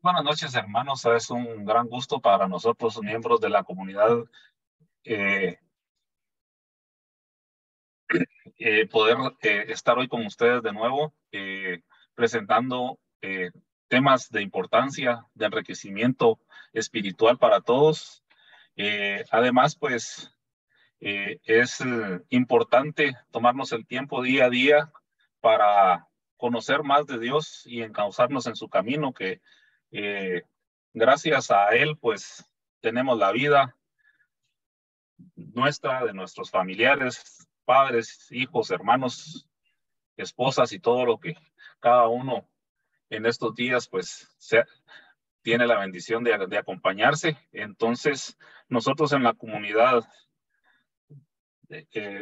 Buenas noches, hermanos. Es un gran gusto para nosotros, miembros de la comunidad, eh, poder estar hoy con ustedes de nuevo, presentando temas de importancia, de enriquecimiento espiritual para todos. Además, pues, es importante tomarnos el tiempo día a día para conocer más de Dios y encauzarnos en su camino, que gracias a Él, pues, tenemos la vida nuestra, de nuestros familiares, padres, hijos, hermanos, esposas y todo lo que cada uno en estos días, pues, tiene la bendición de acompañarse. Entonces, nosotros en la comunidad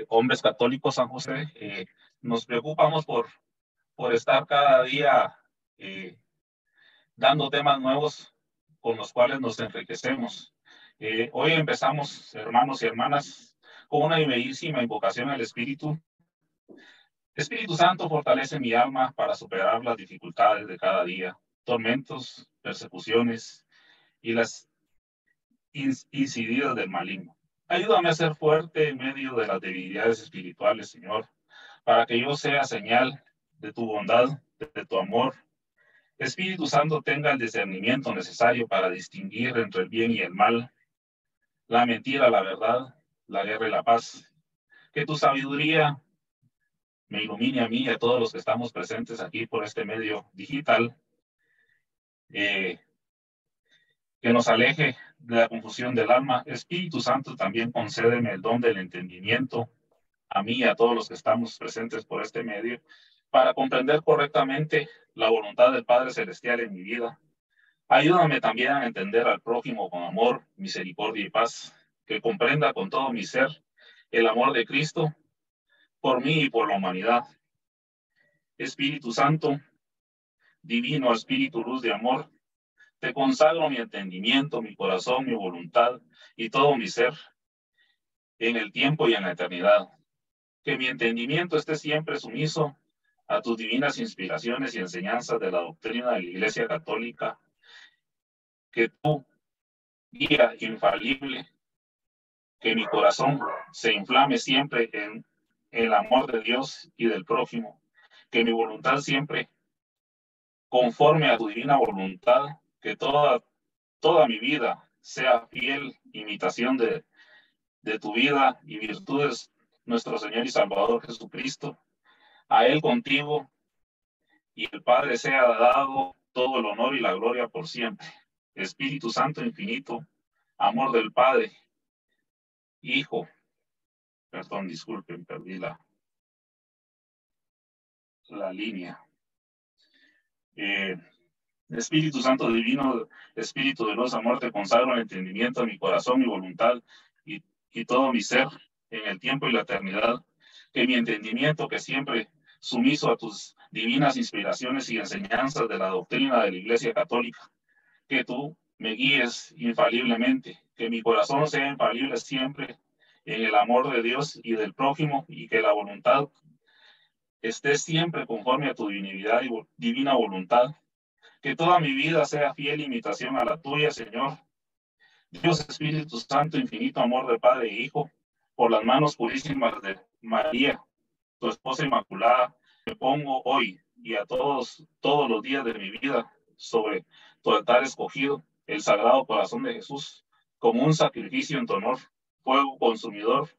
Hombres Católicos San José, nos preocupamos por estar cada día dando temas nuevos con los cuales nos enriquecemos. Hoy empezamos, hermanos y hermanas, con una bellísima invocación al Espíritu. Espíritu Santo, fortalece mi alma para superar las dificultades de cada día, tormentos, persecuciones y las incididas del maligno. Ayúdame a ser fuerte en medio de las debilidades espirituales, Señor, para que yo sea señal de tu bondad, de tu amor. Espíritu Santo, tenga el discernimiento necesario para distinguir entre el bien y el mal, la mentira, la verdad, la guerra y la paz. Que tu sabiduría me ilumine a mí y a todos los que estamos presentes aquí por este medio digital, que nos aleje de la confusión del alma. Espíritu Santo, también concédeme el don del entendimiento a mí y a todos los que estamos presentes por este medio, para comprender correctamente la voluntad del Padre Celestial en mi vida. Ayúdame también a entender al prójimo con amor, misericordia y paz, que comprenda con todo mi ser el amor de Cristo por mí y por la humanidad. Espíritu Santo, divino Espíritu, luz de amor, te consagro mi entendimiento, mi corazón, mi voluntad y todo mi ser en el tiempo y en la eternidad. Que mi entendimiento esté siempre sumiso a tus divinas inspiraciones y enseñanzas de la doctrina de la Iglesia Católica. Que tu guía infalible, que mi corazón se inflame siempre en el amor de Dios y del prójimo. Que mi voluntad siempre conforme a tu divina voluntad. Que toda mi vida sea fiel imitación de tu vida y virtudes, nuestro Señor y Salvador Jesucristo. A Él contigo y el Padre sea dado todo el honor y la gloria por siempre. Espíritu Santo infinito, amor del Padre, Hijo, perdón, disculpen, perdí la línea. Espíritu Santo divino, Espíritu de luz, amor, te consagro el entendimiento, mi corazón, mi voluntad y todo mi ser en el tiempo y la eternidad. Que mi entendimiento, que siempre sumiso a tus divinas inspiraciones y enseñanzas de la doctrina de la Iglesia Católica, que tú me guíes infaliblemente, que mi corazón sea infalible siempre en el amor de Dios y del prójimo, y que la voluntad esté siempre conforme a tu divinidad y divina voluntad. Que toda mi vida sea fiel imitación a la tuya, Señor. Dios Espíritu Santo, infinito amor de Padre e Hijo, por las manos purísimas de María, tu esposa inmaculada, me pongo hoy y a todos los días de mi vida sobre tu altar escogido, el Sagrado Corazón de Jesús, como un sacrificio en tu honor, fuego consumidor,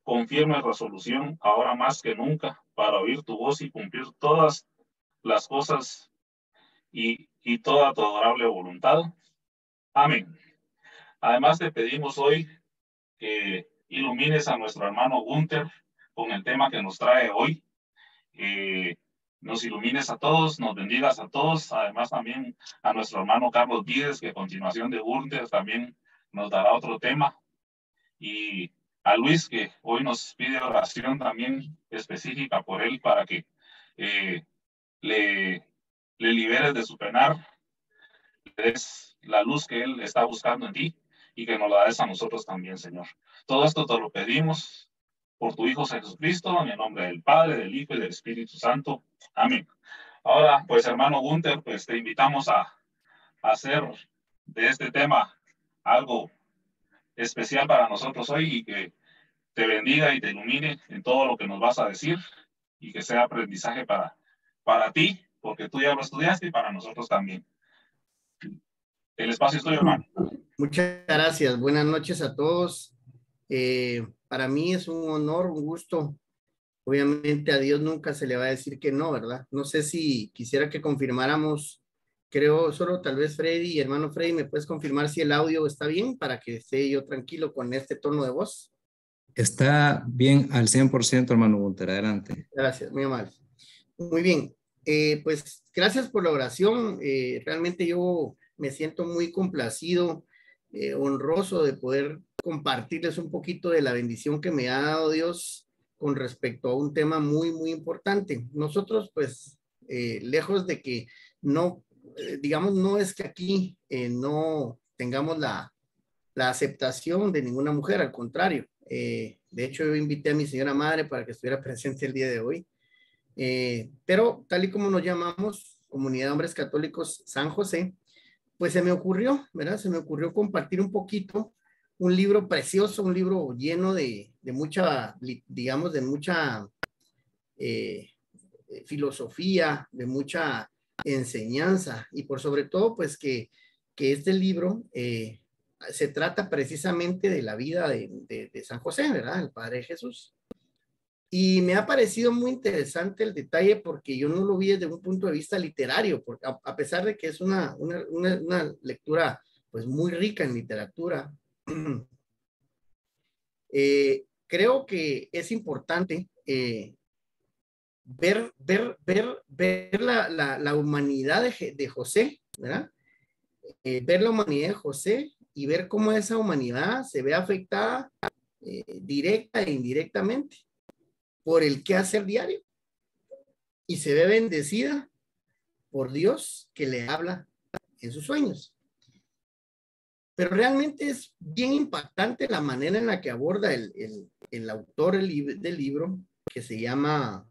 con firme resolución, ahora más que nunca, para oír tu voz y cumplir todas las cosas y toda tu adorable voluntad. Amén. Además, te pedimos hoy que ilumines a nuestro hermano Gunther con el tema que nos trae hoy. Nos ilumines a todos, nos bendigas a todos. Además, también a nuestro hermano Carlos Vides, que a continuación de Gunther también nos dará otro tema. Y a Luis, que hoy nos pide oración también específica por él, para que le liberes de su penar, le des la luz que él está buscando en ti y que nos la des a nosotros también, Señor. Todo esto te lo pedimos por tu Hijo Jesucristo, en el nombre del Padre, del Hijo y del Espíritu Santo. Amén. Ahora, pues, hermano Gunther, pues te invitamos a hacer de este tema algo especial para nosotros hoy y que te bendiga y te ilumine en todo lo que nos vas a decir y que sea aprendizaje para ti, porque tú ya lo estudiaste y para nosotros también. El espacio es tuyo, hermano. Muchas gracias. Buenas noches a todos. Para mí es un honor, un gusto. Obviamente a Dios nunca se le va a decir que no, ¿verdad? No sé si quisiera que confirmáramos, creo solo tal vez Freddy, hermano Freddy, ¿me puedes confirmar si el audio está bien para que esté yo tranquilo con este tono de voz? Está bien al 100%, hermano Gunter. Adelante. Gracias, muy amable. Muy bien. Pues gracias por la oración. Realmente yo me siento muy complacido, honroso de poder compartirles un poquito de la bendición que me ha dado Dios con respecto a un tema muy, muy importante. Nosotros, pues, lejos de que no, digamos, no es que aquí no tengamos la aceptación de ninguna mujer, al contrario. De hecho, yo invité a mi señora madre para que estuviera presente el día de hoy. Pero tal y como nos llamamos, Comunidad de Hombres Católicos San José, pues se me ocurrió, ¿verdad? Se me ocurrió compartir un poquito un libro precioso, un libro lleno de mucha, digamos, de mucha filosofía, de mucha enseñanza y por sobre todo, pues que este libro se trata precisamente de la vida de San José, ¿verdad? El Padre Jesús. Y me ha parecido muy interesante el detalle porque yo no lo vi desde un punto de vista literario, porque a pesar de que es una lectura pues muy rica en literatura, creo que es importante ver la humanidad de José, ¿verdad? Ver la humanidad de José y ver cómo esa humanidad se ve afectada directa e indirectamente por el quehacer diario y se ve bendecida por Dios que le habla en sus sueños. Pero realmente es bien impactante la manera en la que aborda el autor del libro, que se llama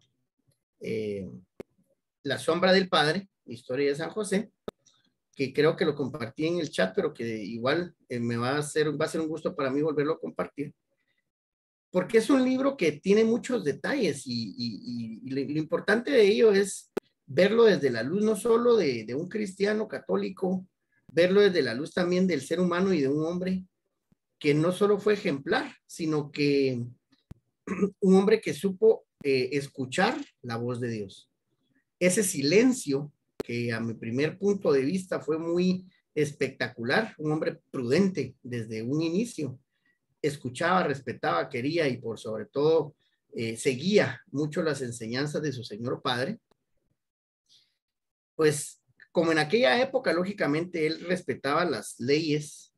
La sombra del Padre, Historia de San José, que creo que lo compartí en el chat, pero que igual va a ser un gusto para mí volverlo a compartir. Porque es un libro que tiene muchos detalles y lo importante de ello es verlo desde la luz no solo de un cristiano católico, verlo desde la luz también del ser humano y de un hombre que no solo fue ejemplar, sino que un hombre que supo escuchar la voz de Dios. Ese silencio que a mi primer punto de vista fue muy espectacular, un hombre prudente desde un inicio, escuchaba, respetaba, quería y por sobre todo seguía mucho las enseñanzas de su señor padre, pues como en aquella época, lógicamente, él respetaba las leyes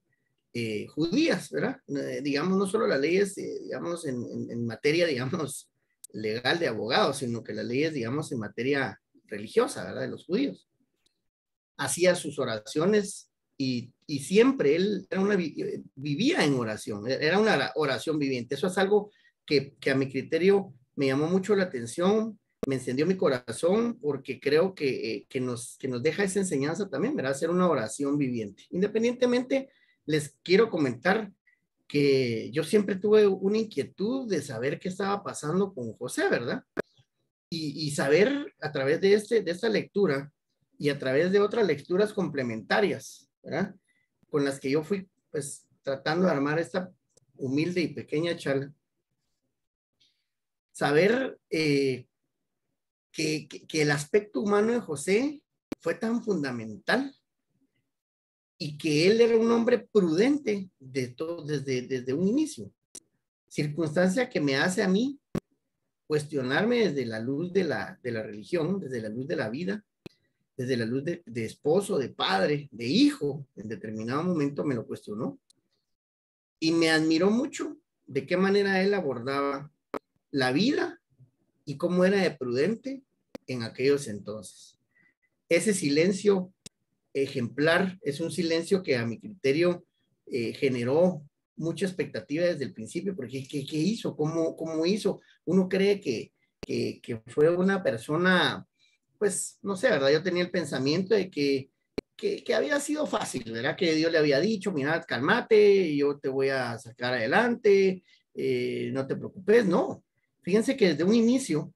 judías, ¿verdad? Digamos, no solo las leyes, digamos, en materia, digamos, legal de abogados, sino que las leyes, digamos, en materia religiosa, ¿verdad? De los judíos. Hacía sus oraciones y siempre él vivía en oración, era una oración viviente. Eso es algo que a mi criterio me llamó mucho la atención, me encendió mi corazón porque creo que nos deja esa enseñanza también, ¿verdad? Hacer una oración viviente. Independientemente, les quiero comentar que yo siempre tuve una inquietud de saber qué estaba pasando con José, ¿verdad? Y saber a través de esta lectura y a través de otras lecturas complementarias, ¿verdad? Con las que yo fui, pues, tratando de armar esta humilde y pequeña charla. Saber que el aspecto humano de José fue tan fundamental y que él era un hombre prudente desde un inicio. Circunstancia que me hace a mí cuestionarme desde la luz de la religión, desde la luz de la vida, desde la luz de esposo, de padre, de hijo. En determinado momento me lo cuestionó. Y me admiró mucho de qué manera él abordaba la vida y cómo era de prudente en aquellos entonces. Ese silencio ejemplar es un silencio que a mi criterio generó mucha expectativa desde el principio, porque ¿qué hizo? ¿Cómo hizo? Uno cree que fue una persona, pues, no sé, ¿verdad? Yo tenía el pensamiento de que que había sido fácil, ¿verdad? Que Dios le había dicho, mira, cálmate, yo te voy a sacar adelante, no te preocupes, no. Fíjense que desde un inicio,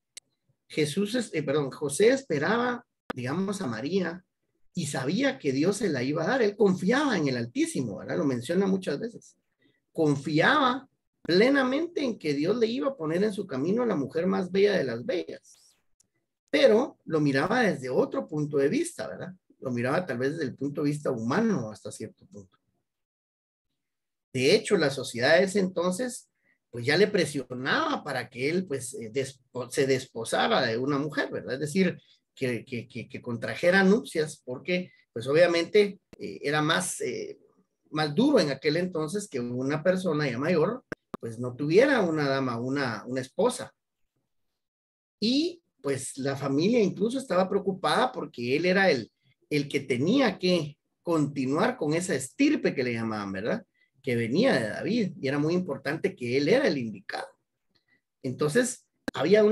José esperaba, digamos, a María y sabía que Dios se la iba a dar. Él confiaba en el Altísimo, ¿verdad? Lo menciona muchas veces. Confiaba plenamente en que Dios le iba a poner en su camino a la mujer más bella de las bellas. Pero lo miraba desde otro punto de vista, ¿verdad? Lo miraba tal vez desde el punto de vista humano hasta cierto punto. De hecho, la sociedad de ese entonces, pues ya le presionaba para que él, pues, se desposara de una mujer, ¿verdad? Es decir, que contrajera nupcias, porque, pues, obviamente era más duro en aquel entonces que una persona ya mayor, pues, no tuviera una dama, una esposa. Y, pues, la familia incluso estaba preocupada porque él era el que tenía que continuar con esa estirpe que le llamaban, ¿verdad? Que venía de David, y era muy importante que él era el indicado. Entonces, había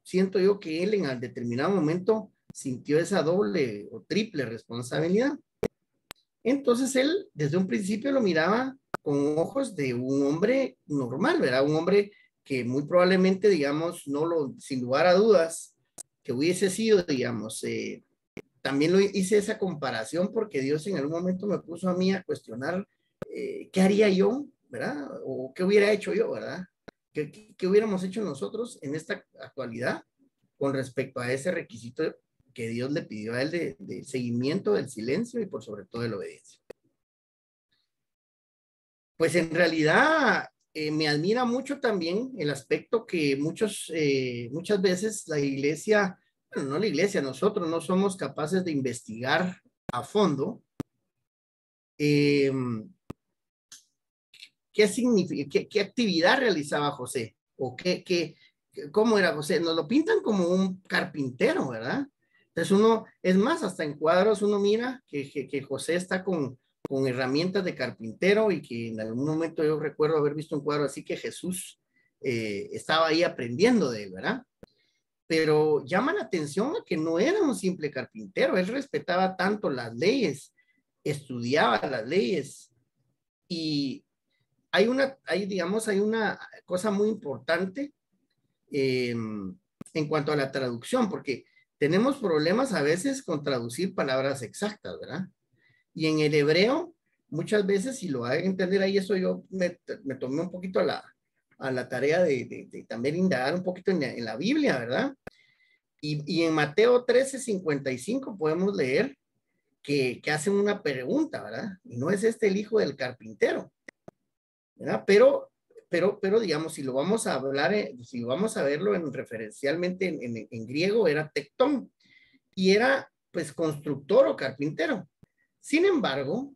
siento yo que él en determinado momento sintió esa doble o triple responsabilidad. Entonces, él desde un principio lo miraba con ojos de un hombre normal, ¿verdad? Un hombre que muy probablemente, digamos, sin lugar a dudas, que hubiese sido, digamos, también lo hice esa comparación porque Dios en algún momento me puso a mí a cuestionar qué haría yo, ¿verdad? O qué hubiera hecho yo, ¿verdad? ¿Qué hubiéramos hecho nosotros en esta actualidad con respecto a ese requisito que Dios le pidió a él de seguimiento, del silencio y por sobre todo de la obediencia? Pues en realidad me admira mucho también el aspecto que muchas veces la iglesia, bueno, no la iglesia, nosotros no somos capaces de investigar a fondo qué significa, qué actividad realizaba José, o cómo era José. Nos lo pintan como un carpintero, ¿verdad? Entonces es más, hasta en cuadros uno mira que José está con herramientas de carpintero, y que en algún momento yo recuerdo haber visto un cuadro así que Jesús estaba ahí aprendiendo de él, ¿verdad? Pero llama la atención a que no era un simple carpintero. Él respetaba tanto las leyes, estudiaba las leyes, y hay una cosa muy importante en cuanto a la traducción, porque tenemos problemas a veces con traducir palabras exactas, ¿verdad? Y en el hebreo, muchas veces, si lo hay que entender ahí, eso yo me tomé un poquito a la tarea de también indagar un poquito en la Biblia, ¿verdad? Y en Mateo 13:55 podemos leer que hacen una pregunta, ¿verdad? Y no es este el hijo del carpintero, ¿verdad? Pero digamos, si lo vamos a hablar, si vamos a verlo referencialmente en griego, era tectón, y era pues constructor o carpintero. Sin embargo,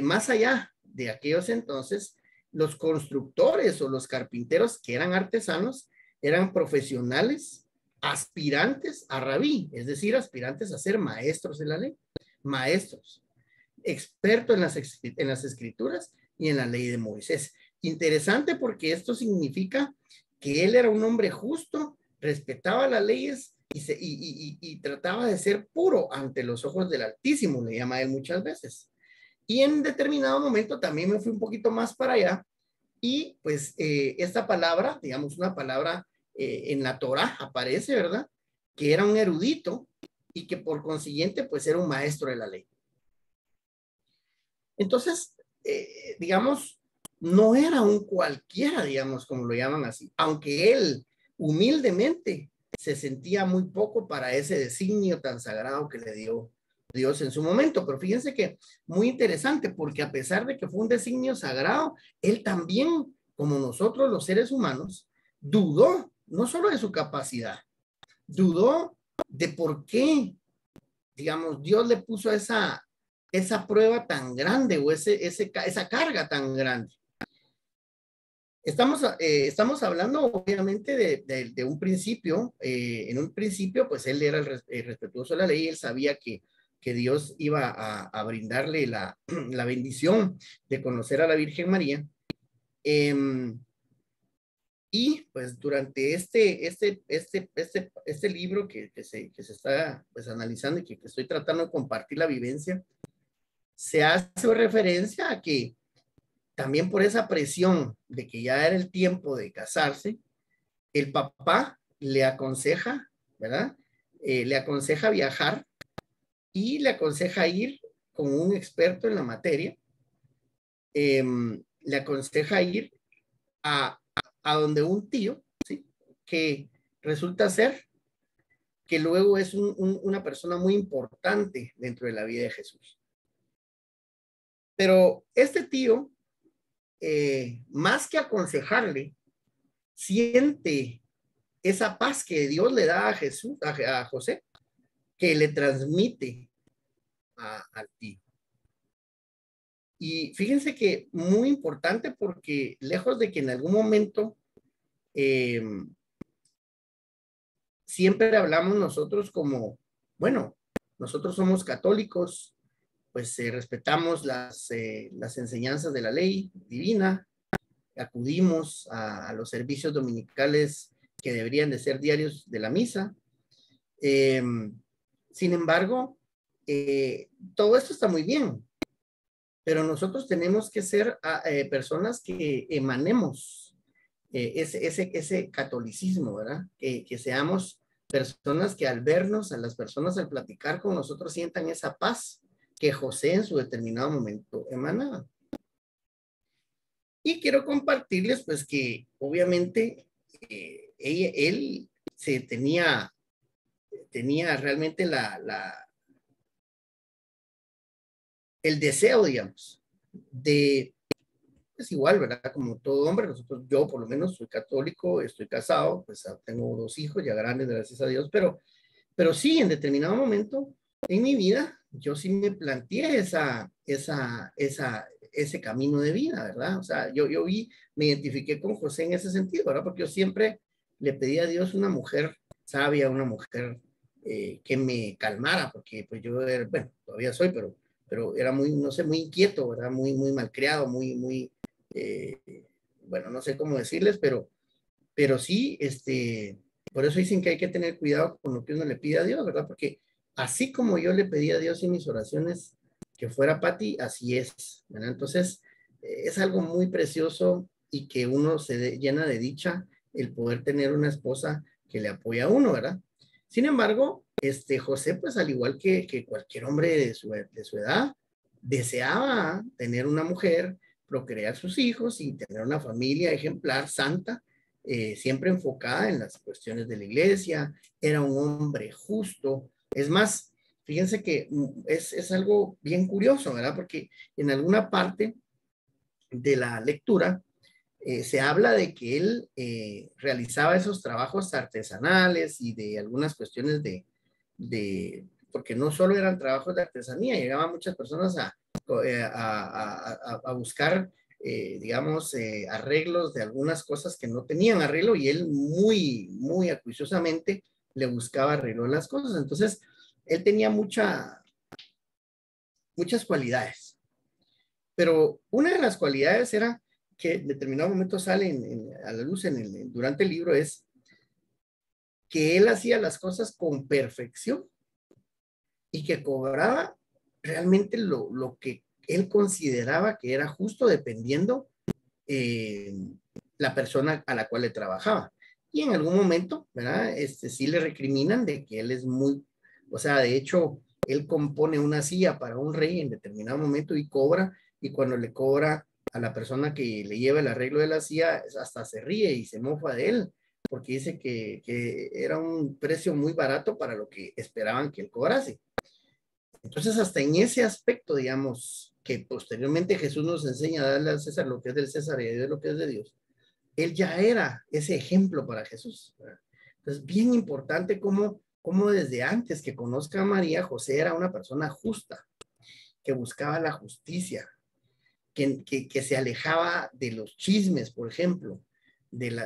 más allá de aquellos entonces, los constructores o los carpinteros que eran artesanos eran profesionales aspirantes a rabí, es decir, aspirantes a ser maestros de la ley, maestros, expertos en las escrituras y en la ley de Moisés. Interesante, porque esto significa que él era un hombre justo, respetaba las leyes y trataba de ser puro ante los ojos del Altísimo, le llama él muchas veces. Y en determinado momento también me fui un poquito más para allá, y pues esta palabra, digamos una palabra en la Torá aparece, ¿verdad? Que era un erudito y que por consiguiente pues era un maestro de la ley. Entonces, digamos, no era un cualquiera, digamos, como lo llaman así, aunque él humildemente se sentía muy poco para ese designio tan sagrado que le dio Dios en su momento. Pero fíjense que muy interesante, porque a pesar de que fue un designio sagrado, él también, como nosotros los seres humanos, dudó no solo de su capacidad, dudó de por qué, digamos, Dios le puso esa prueba tan grande, o esa carga tan grande. Estamos hablando obviamente de un principio. En un principio pues él era el respetuoso de la ley. Él sabía que Dios iba a brindarle la bendición de conocer a la Virgen María, y Y pues durante este libro que se está pues analizando y que estoy tratando de compartir la vivencia, se hace referencia a que también por esa presión de que ya era el tiempo de casarse, el papá le aconseja, ¿verdad? Le aconseja viajar y le aconseja ir con un experto en la materia. Le aconseja ir a donde un tío, ¿sí? Que resulta ser que luego es una persona muy importante dentro de la vida de Jesús. Pero este tío, más que aconsejarle, siente esa paz que Dios le da a Jesús, a José, que le transmite al tío. Y fíjense que muy importante porque lejos de que en algún momento siempre hablamos nosotros como, bueno, nosotros somos católicos, pues respetamos las enseñanzas de la ley divina, acudimos a los servicios dominicales que deberían de ser diarios de la misa. Sin embargo, todo esto está muy bien, pero nosotros tenemos que ser personas que emanemos ese catolicismo, ¿verdad? Que seamos personas que al vernos, a las personas al platicar con nosotros sientan esa paz que José en su determinado momento emanaba. Y quiero compartirles pues que obviamente él se tenía realmente el deseo, digamos, de, es igual, ¿verdad? Como todo hombre, yo por lo menos soy católico, estoy casado, pues tengo 2 hijos ya grandes, gracias a Dios, pero sí, en determinado momento en mi vida, yo sí me planteé ese camino de vida, ¿verdad? O sea, yo me identifiqué con José en ese sentido, ¿verdad? Porque yo siempre le pedí a Dios una mujer sabia, una mujer que me calmara, porque pues yo era, bueno, todavía soy, pero era muy, no sé, muy inquieto, ¿verdad? Muy malcriado, eh, bueno, no sé cómo decirles, pero sí, por eso dicen que hay que tener cuidado con lo que uno le pide a Dios, ¿verdad? Porque así como yo le pedí a Dios en mis oraciones que fuera Pati, así es, ¿verdad? Entonces, es algo muy precioso y que uno llena de dicha el poder tener una esposa que le apoya a uno, ¿verdad? Sin embargo, José, pues al igual que cualquier hombre de su edad, deseaba tener una mujer, procrear sus hijos y tener una familia ejemplar, santa, siempre enfocada en las cuestiones de la iglesia, era un hombre justo. Es más, fíjense que es algo bien curioso, ¿verdad? Porque en alguna parte de la lectura se habla de que él realizaba esos trabajos artesanales y de algunas cuestiones porque no solo eran trabajos de artesanía, llegaban muchas personas a buscar digamos, arreglos de algunas cosas que no tenían arreglo y él muy acuciosamente le buscaba arreglo a las cosas. Entonces, él tenía muchas cualidades, pero una de las cualidades era que en determinado momento sale a la luz durante el libro es que él hacía las cosas con perfección y que cobraba realmente lo que él consideraba que era justo dependiendo la persona a la cual le trabajaba. Y en algún momento, ¿verdad? Sí le recriminan de que él es o sea, de hecho, él compone una silla para un rey en determinado momento y cobra, y cuando le cobra a la persona que le lleva el arreglo de la silla, hasta se ríe y se mofa de él, porque dice que era un precio muy barato para lo que esperaban que él cobrase. Entonces, hasta en ese aspecto, digamos, que posteriormente Jesús nos enseña a darle al César lo que es del César y a Dios lo que es de Dios, él ya era ese ejemplo para Jesús, ¿verdad? Entonces, bien importante cómo desde antes que conozca a María, José era una persona justa, que buscaba la justicia, que se alejaba de los chismes, por ejemplo,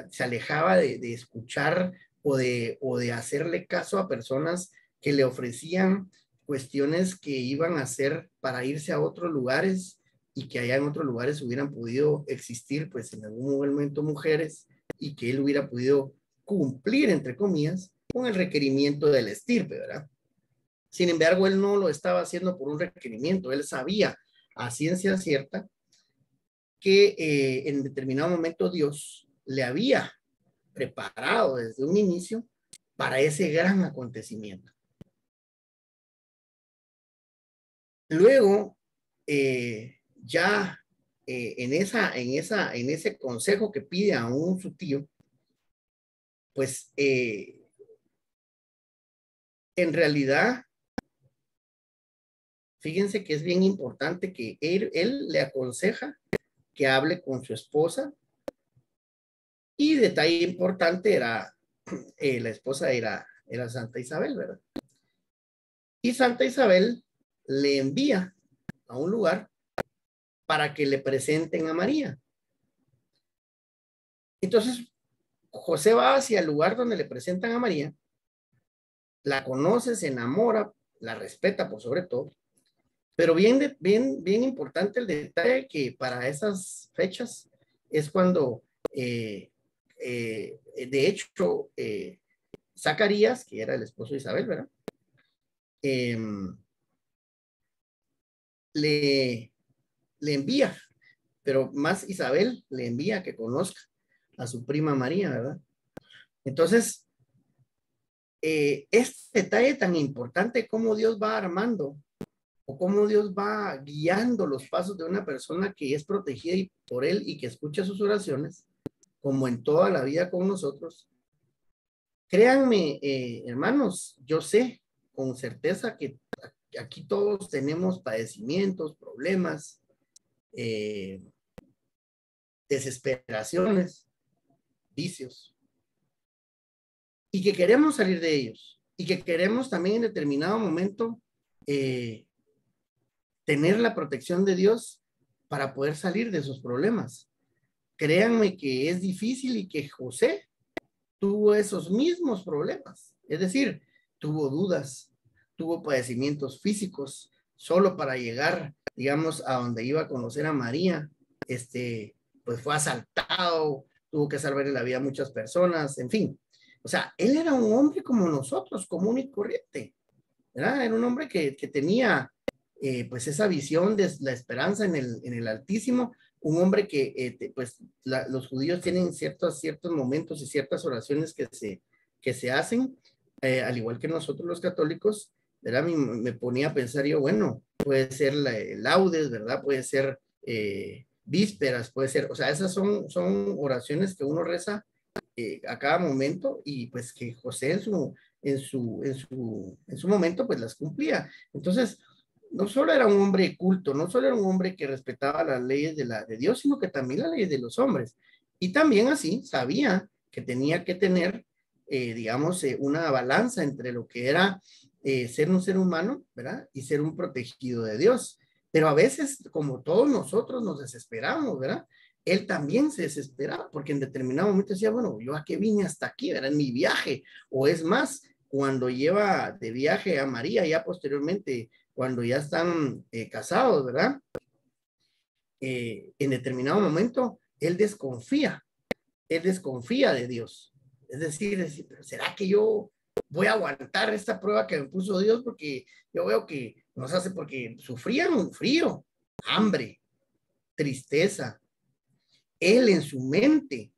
se alejaba de escuchar o de hacerle caso a personas que le ofrecían cuestiones que iban a hacer para irse a otros lugares y que allá en otros lugares hubieran podido existir, pues en algún momento mujeres y que él hubiera podido cumplir, entre comillas, con el requerimiento de la estirpe, ¿verdad? Sin embargo, él no lo estaba haciendo por un requerimiento, él sabía a ciencia cierta que en determinado momento Dios le había preparado desde un inicio para ese gran acontecimiento. Luego, en ese consejo que pide aún su tío, pues en realidad, fíjense que es bien importante que él le aconseja que hable con su esposa, y detalle importante era, la esposa era Santa Isabel, ¿verdad? Y Santa Isabel le envía a un lugar para que le presenten a María. Entonces, José va hacia el lugar donde le presentan a María, la conoce, se enamora, la respeta por sobre todo, pero bien importante el detalle que para esas fechas es cuando, de hecho, Zacarías, que era el esposo de Isabel, ¿verdad? Le envía, pero más Isabel le envía que conozca a su prima María, ¿verdad? Entonces, este detalle tan importante, cómo Dios va armando o cómo Dios va guiando los pasos de una persona que es protegida por él y que escucha sus oraciones, como en toda la vida con nosotros. Créanme, hermanos, yo sé con certeza que aquí todos tenemos padecimientos, problemas, desesperaciones, vicios, y que queremos salir de ellos, y que queremos también en determinado momento tener la protección de Dios para poder salir de esos problemas. Créanme que es difícil y que José tuvo esos mismos problemas, es decir, tuvo dudas, tuvo padecimientos físicos, solo para llegar, digamos, a donde iba a conocer a María, pues fue asaltado, tuvo que salvarle la vida a muchas personas, en fin. O sea, él era un hombre como nosotros, común y corriente, ¿verdad? Era un hombre que tenía, pues, esa visión de la esperanza en el Altísimo, un hombre que, pues, los judíos tienen ciertos momentos y ciertas oraciones que se hacen, al igual que nosotros los católicos, ¿verdad? Me ponía a pensar yo, bueno, puede ser laudes, ¿verdad? Puede ser vísperas, puede ser, o sea, esas son oraciones que uno reza a cada momento, y pues que José en su momento pues las cumplía. Entonces, no solo era un hombre culto, no solo era un hombre que respetaba las leyes de Dios, sino que también las leyes de los hombres. Y también así sabía que tenía que tener, digamos, una balanza entre lo que era ser un ser humano, ¿verdad? Y ser un protegido de Dios. Pero a veces, como todos nosotros, nos desesperamos, ¿verdad? Él también se desesperaba porque en determinado momento decía, bueno, yo a qué vine hasta aquí, ¿verdad? En mi viaje. O es más, cuando lleva de viaje a María, ya posteriormente, cuando ya están casados, ¿verdad? En determinado momento, él desconfía de Dios. Es decir, ¿será que yo voy a aguantar esta prueba que me puso Dios? Porque yo veo que nos hace, porque sufrían un frío, hambre, tristeza. Él en su mente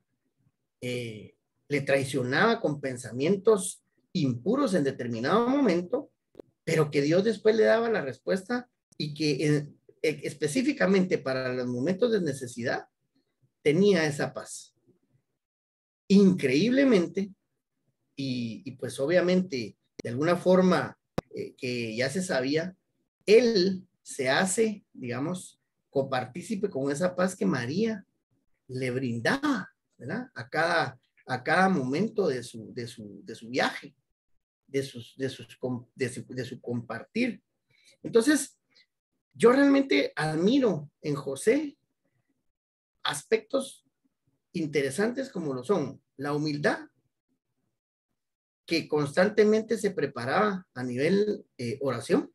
le traicionaba con pensamientos impuros en determinado momento, pero que Dios después le daba la respuesta, y que específicamente para los momentos de necesidad tenía esa paz. Increíblemente, y pues obviamente de alguna forma que ya se sabía, él se hace, digamos, copartícipe con esa paz que María le brindaba, ¿verdad? A cada momento de su viaje, de su compartir. Entonces, yo realmente admiro en José aspectos interesantes como lo son la humildad, que constantemente se preparaba a nivel oración,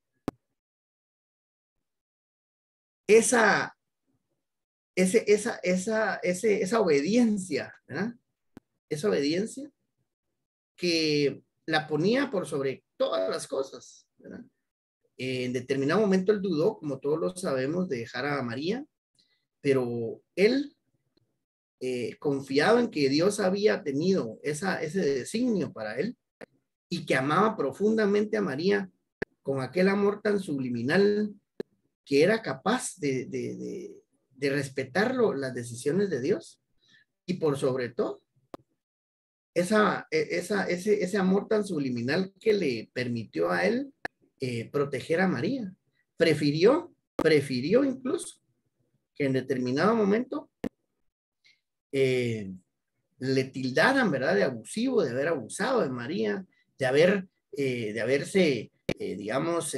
esa obediencia, ¿verdad? esa obediencia que la ponía por sobre todas las cosas, ¿verdad? En determinado momento él dudó, como todos lo sabemos, de dejar a María, pero él confiaba en que Dios había tenido ese designio para él y que amaba profundamente a María con aquel amor tan subliminal que era capaz de respetar las decisiones de Dios y por sobre todo ese amor tan subliminal que le permitió a él proteger a María. Prefirió incluso que en determinado momento le tildaran, ¿verdad?, de abusivo, de haber abusado de María, de haberse, digamos,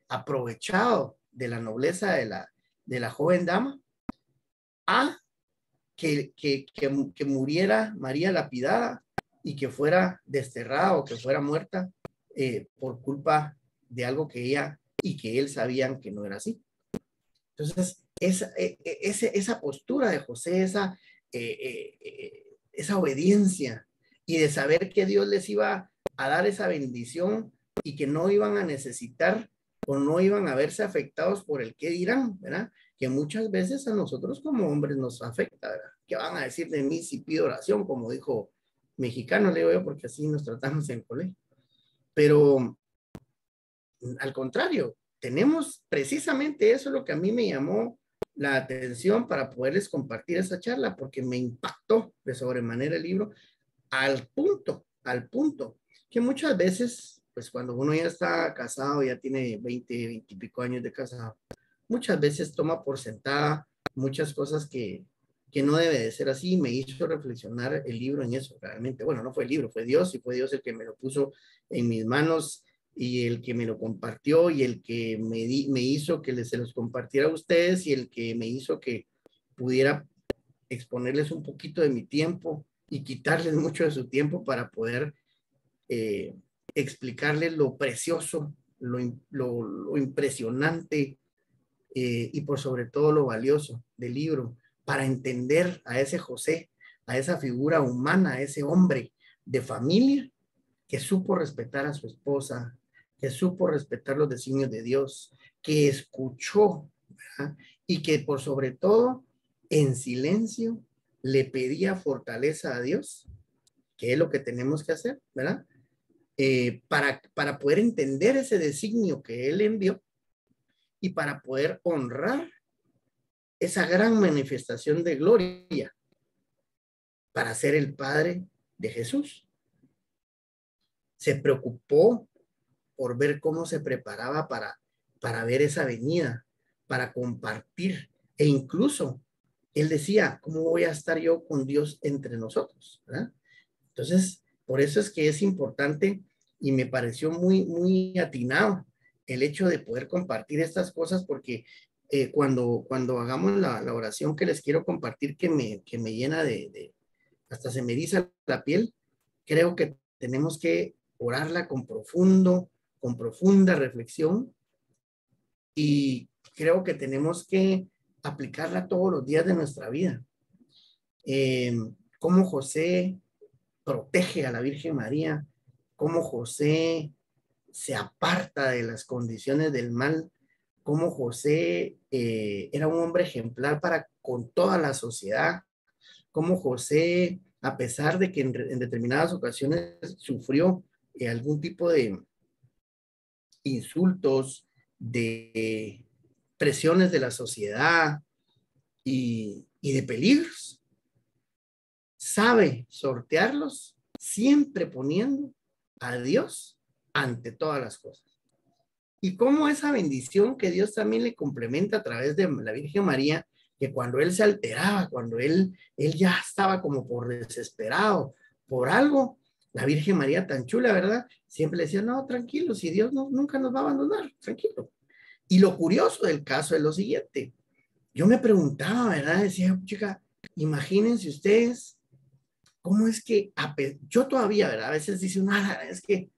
aprovechado de la nobleza de la joven dama, a que muriera María lapidada y que fuera desterrada o que fuera muerta por culpa de algo que ella y que él sabían que no era así. Entonces, esa postura de José, esa obediencia y de saber que Dios les iba a dar esa bendición y que no iban a necesitar o no iban a verse afectados por el qué dirán, ¿verdad? Que muchas veces a nosotros como hombres nos afecta, ¿verdad? ¿Qué van a decir de mí si pido oración? Como dijo mexicano, le digo yo, porque así nos tratamos en el colegio. Pero al contrario, tenemos precisamente eso, lo que a mí me llamó la atención para poderles compartir esa charla, porque me impactó de sobremanera el libro al punto, que muchas veces, pues cuando uno ya está casado, ya tiene 20 y pico años de casado, muchas veces toma por sentada muchas cosas que no debe de ser así. Me hizo reflexionar el libro en eso, realmente. Bueno, no fue el libro, fue Dios, y fue Dios el que me lo puso en mis manos y el que me lo compartió y el que me hizo que se los compartiera a ustedes y el que me hizo que pudiera exponerles un poquito de mi tiempo y quitarles mucho de su tiempo para poder explicarles lo precioso, lo impresionante y por sobre todo lo valioso del libro, para entender a ese José, a esa figura humana, a ese hombre de familia que supo respetar a su esposa, que supo respetar los designios de Dios, que escuchó, ¿verdad? Y que por sobre todo en silencio le pedía fortaleza a Dios, que es lo que tenemos que hacer, ¿verdad? Para poder entender ese designio que Él envió y para poder honrar esa gran manifestación de gloria para ser el Padre de Jesús. Se preocupó por ver cómo se preparaba para ver esa venida, para compartir, e incluso él decía, ¿cómo voy a estar yo con Dios entre nosotros? ¿Verdad? Entonces, por eso es que es importante y me pareció muy atinado el hecho de poder compartir estas cosas, porque cuando hagamos la oración que les quiero compartir, que me llena hasta se me eriza la piel, creo que tenemos que orarla con profunda reflexión, y creo que tenemos que aplicarla todos los días de nuestra vida. Cómo José protege a la Virgen María, cómo José se aparta de las condiciones del mal, cómo José era un hombre ejemplar con toda la sociedad, cómo José, a pesar de que en determinadas ocasiones sufrió algún tipo de insultos, de presiones de la sociedad y de peligros, sabe sortearlos, siempre poniendo a Dios ante todas las cosas. Y cómo esa bendición que Dios también le complementa a través de la Virgen María, que cuando él se alteraba, cuando él ya estaba como por desesperado por algo, la Virgen María tan chula, ¿verdad? Siempre le decía, no, tranquilo, si Dios nunca nos va a abandonar, tranquilo. Y lo curioso del caso es lo siguiente. Yo me preguntaba, ¿verdad? Decía, chica, imagínense ustedes cómo es que yo todavía, ¿verdad? A veces dice, nada, es que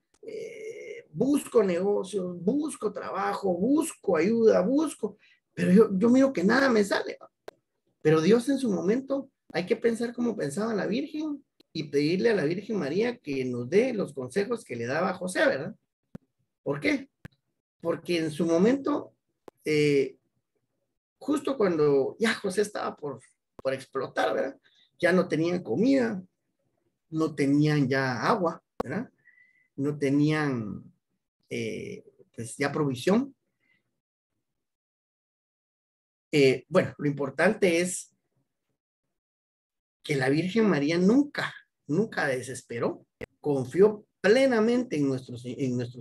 busco negocios, busco trabajo, busco ayuda, pero yo miro que nada me sale. Pero Dios en su momento, hay que pensar como pensaba la Virgen, y pedirle a la Virgen María que nos dé los consejos que le daba José, ¿verdad? ¿Por qué? Porque en su momento, justo cuando ya José estaba por explotar, ¿verdad? Ya no tenían comida, no tenían ya agua, ¿verdad? No tenían, pues ya provisión. Bueno, lo importante es que la Virgen María nunca, nunca desesperó, confió plenamente en nuestro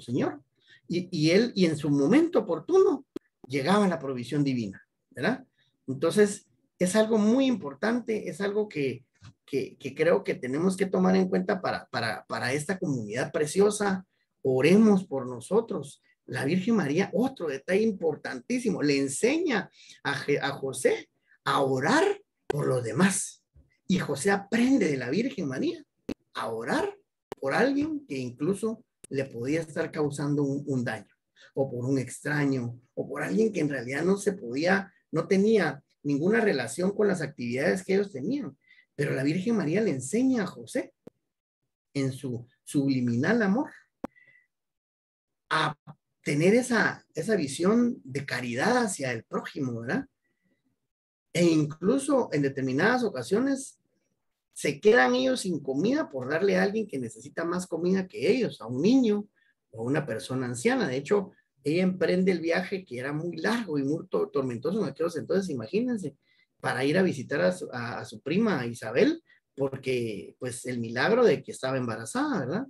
Señor y él, y en su momento oportuno, llegaba la provisión divina, ¿verdad? Entonces, es algo muy importante, es algo que creo que tenemos que tomar en cuenta para esta comunidad preciosa. Oremos por nosotros. La Virgen María, otro detalle importantísimo, le enseña a José a orar por los demás. Y José aprende de la Virgen María a orar por alguien que incluso le podía estar causando un daño, o por un extraño, o por alguien que en realidad no tenía ninguna relación con las actividades que ellos tenían. Pero la Virgen María le enseña a José, en su subliminal amor, a tener esa visión de caridad hacia el prójimo, ¿verdad? E incluso en determinadas ocasiones se quedan ellos sin comida por darle a alguien que necesita más comida que ellos, a un niño o a una persona anciana. De hecho, ella emprende el viaje que era muy largo y muy tormentoso en aquellos entonces, imagínense, para ir a visitar a su prima Isabel, porque pues el milagro de que estaba embarazada, ¿verdad?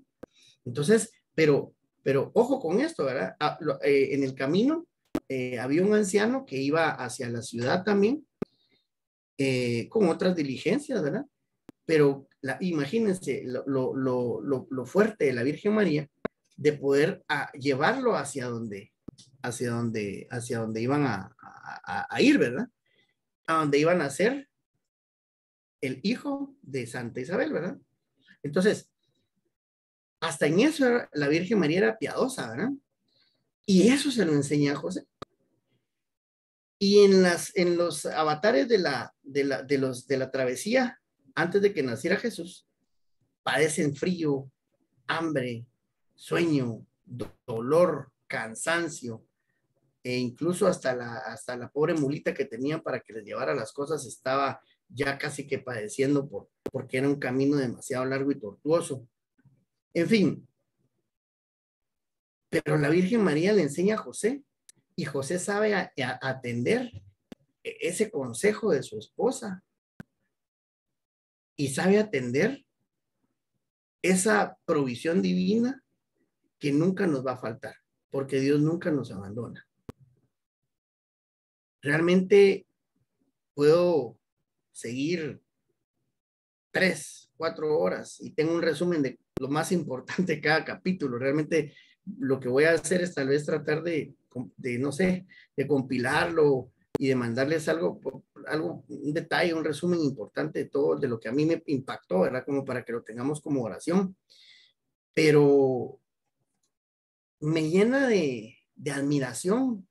Entonces, pero ojo con esto, ¿verdad? En el camino había un anciano que iba hacia la ciudad también, con otras diligencias, ¿verdad? Pero imagínense lo fuerte de la Virgen María de poder llevarlo hacia donde iban a ir, ¿verdad? A donde iban a ser el hijo de Santa Isabel, ¿verdad? Entonces, hasta en eso la Virgen María era piadosa, ¿verdad? Y eso se lo enseña a José. Y en los avatares de la travesía, antes de que naciera Jesús, padecen frío, hambre, sueño, dolor, cansancio, e incluso hasta la pobre mulita que tenían para que les llevara las cosas estaba ya casi que padeciendo porque era un camino demasiado largo y tortuoso. En fin, pero la Virgen María le enseña a José y José sabe atender ese consejo de su esposa y sabe atender esa provisión divina que nunca nos va a faltar, porque Dios nunca nos abandona. Realmente puedo seguir 3, 4 horas y tengo un resumen de lo más importante de cada capítulo. Realmente lo que voy a hacer es tal vez tratar de no sé, de compilarlo y de mandarles algo, un detalle, un resumen importante de todo, de lo que a mí me impactó, ¿verdad? Como para que lo tengamos como oración. Pero me llena de admiración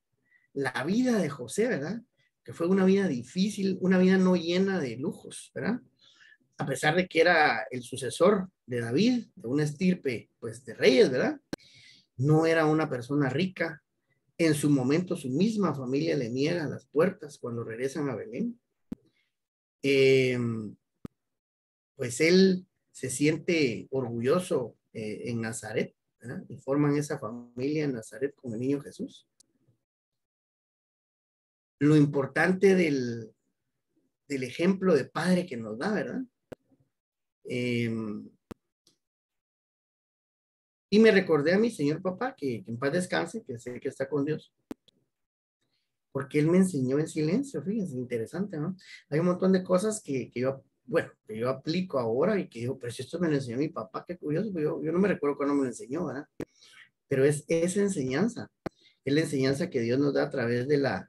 la vida de José, ¿verdad? Que fue una vida difícil, una vida no llena de lujos, ¿verdad? A pesar de que era el sucesor de David, de una estirpe, pues, de reyes, ¿verdad? No era una persona rica. En su momento, su misma familia le niega las puertas cuando regresan a Belén. Pues él se siente orgulloso en Nazaret, ¿verdad? Y forman esa familia en Nazaret con el niño Jesús. Lo importante del ejemplo de padre que nos da, ¿verdad? Y me recordé a mi señor papá, que en paz descanse, que sé que está con Dios, porque él me enseñó en silencio, fíjense, interesante, ¿no? Hay un montón de cosas que yo aplico ahora y que digo, pero si esto me lo enseñó mi papá, qué curioso, yo no me recuerdo cuándo me lo enseñó, ¿verdad? Pero es esa enseñanza, es la enseñanza que Dios nos da a través de la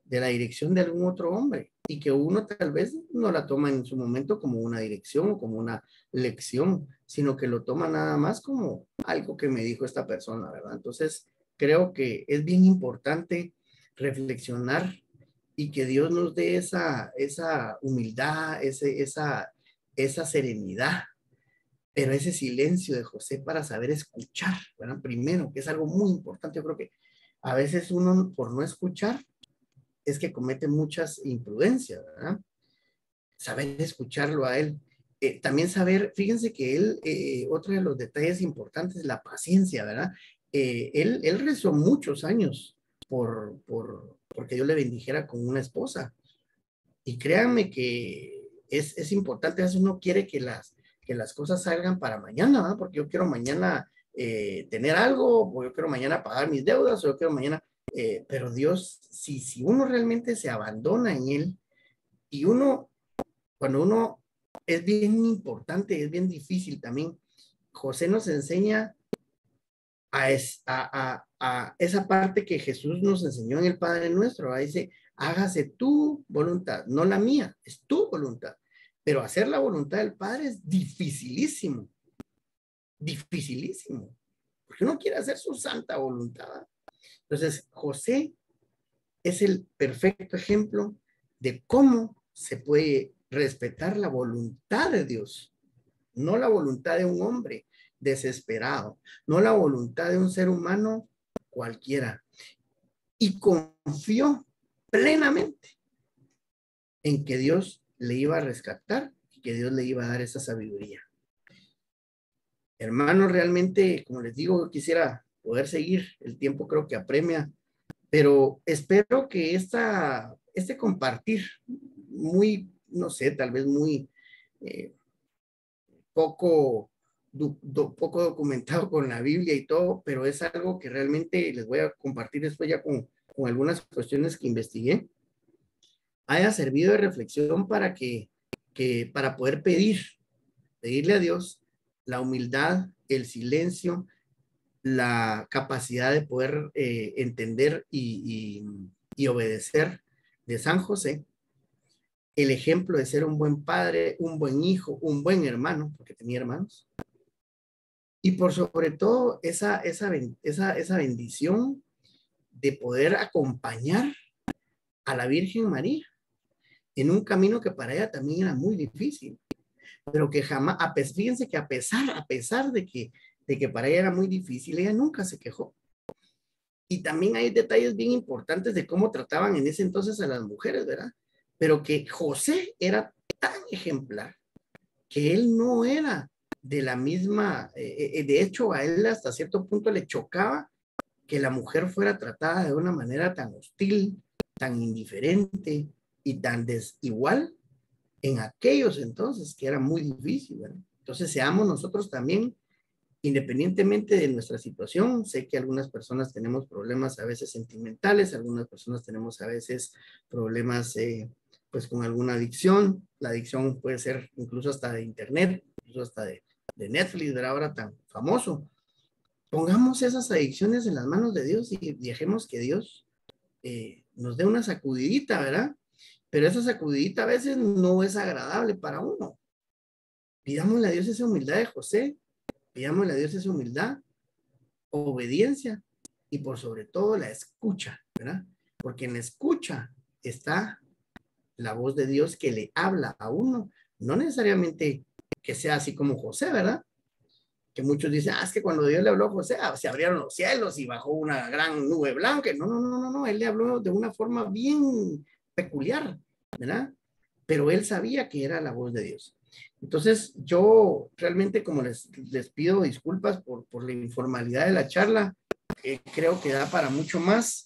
dirección de algún otro hombre, y que uno tal vez no la toma en su momento como una dirección o como una lección, sino que lo toma nada más como algo que me dijo esta persona, ¿verdad? Entonces, creo que es bien importante reflexionar y que Dios nos dé esa humildad, esa serenidad, pero ese silencio de José para saber escuchar, ¿verdad? Primero, que es algo muy importante. Yo creo que a veces uno, por no escuchar, es que comete muchas imprudencias, ¿verdad? Saber escucharlo a él. También saber, fíjense que él, otro de los detalles importantes es la paciencia, ¿verdad? Él rezó muchos años porque Dios le bendijera con una esposa. Y créanme que es importante, a veces uno quiere que las cosas salgan para mañana, ¿verdad? Porque yo quiero mañana tener algo, o yo quiero mañana pagar mis deudas, o yo quiero mañana, pero Dios, si uno realmente se abandona en Él, y cuando uno, es bien importante, es bien difícil también, José nos enseña a esa parte que Jesús nos enseñó en el Padre Nuestro. Ahí dice, hágase tu voluntad, no la mía, es tu voluntad. Pero hacer la voluntad del Padre es dificilísimo, dificilísimo, porque uno quiere hacer su santa voluntad. Entonces, José es el perfecto ejemplo de cómo se puede respetar la voluntad de Dios, no la voluntad de un hombre desesperado, no la voluntad de un ser humano cualquiera. Y confió plenamente en que Dios le iba a rescatar y que Dios le iba a dar esa sabiduría. Hermanos, realmente, como les digo, quisiera poder seguir, el tiempo creo que apremia, pero espero que este compartir muy, no sé, tal vez muy poco poco documentado con la Biblia y todo, pero es algo que realmente les voy a compartir después ya con algunas cuestiones que investigué, haya servido de reflexión para poder pedirle a Dios la humildad, el silencio, la capacidad de poder entender y obedecer de San José, el ejemplo de ser un buen padre, un buen hijo, un buen hermano, porque tenía hermanos, y por sobre todo esa bendición de poder acompañar a la Virgen María en un camino que para ella también era muy difícil, pero que jamás, fíjense que a pesar de que para ella era muy difícil, ella nunca se quejó. Y también hay detalles bien importantes de cómo trataban en ese entonces a las mujeres, ¿verdad? Pero que José era tan ejemplar que él no era de la misma, de hecho a él hasta cierto punto le chocaba que la mujer fuera tratada de una manera tan hostil, tan indiferente y tan desigual en aquellos entonces, que era muy difícil, ¿verdad? Entonces seamos nosotros también, independientemente de nuestra situación, sé que algunas personas tenemos problemas a veces sentimentales, algunas personas tenemos a veces problemas pues con alguna adicción, la adicción puede ser incluso hasta de internet, incluso hasta de Netflix, ¿verdad? Ahora tan famoso. Pongamos esas adicciones en las manos de Dios y dejemos que Dios nos dé una sacudidita, ¿verdad? Pero esa sacudidita a veces no es agradable para uno. Pidámosle a Dios esa humildad de José, pidámosle a Dios esa humildad, obediencia y por sobre todo la escucha, ¿verdad? Porque en la escucha está la voz de Dios que le habla a uno, no necesariamente que sea así como José, ¿verdad? Que muchos dicen, es que cuando Dios le habló a José, se abrieron los cielos y bajó una gran nube blanca. No, él le habló de una forma bien peculiar, ¿verdad? Pero él sabía que era la voz de Dios. Entonces, yo realmente, como les pido disculpas por la informalidad de la charla, creo que da para mucho más.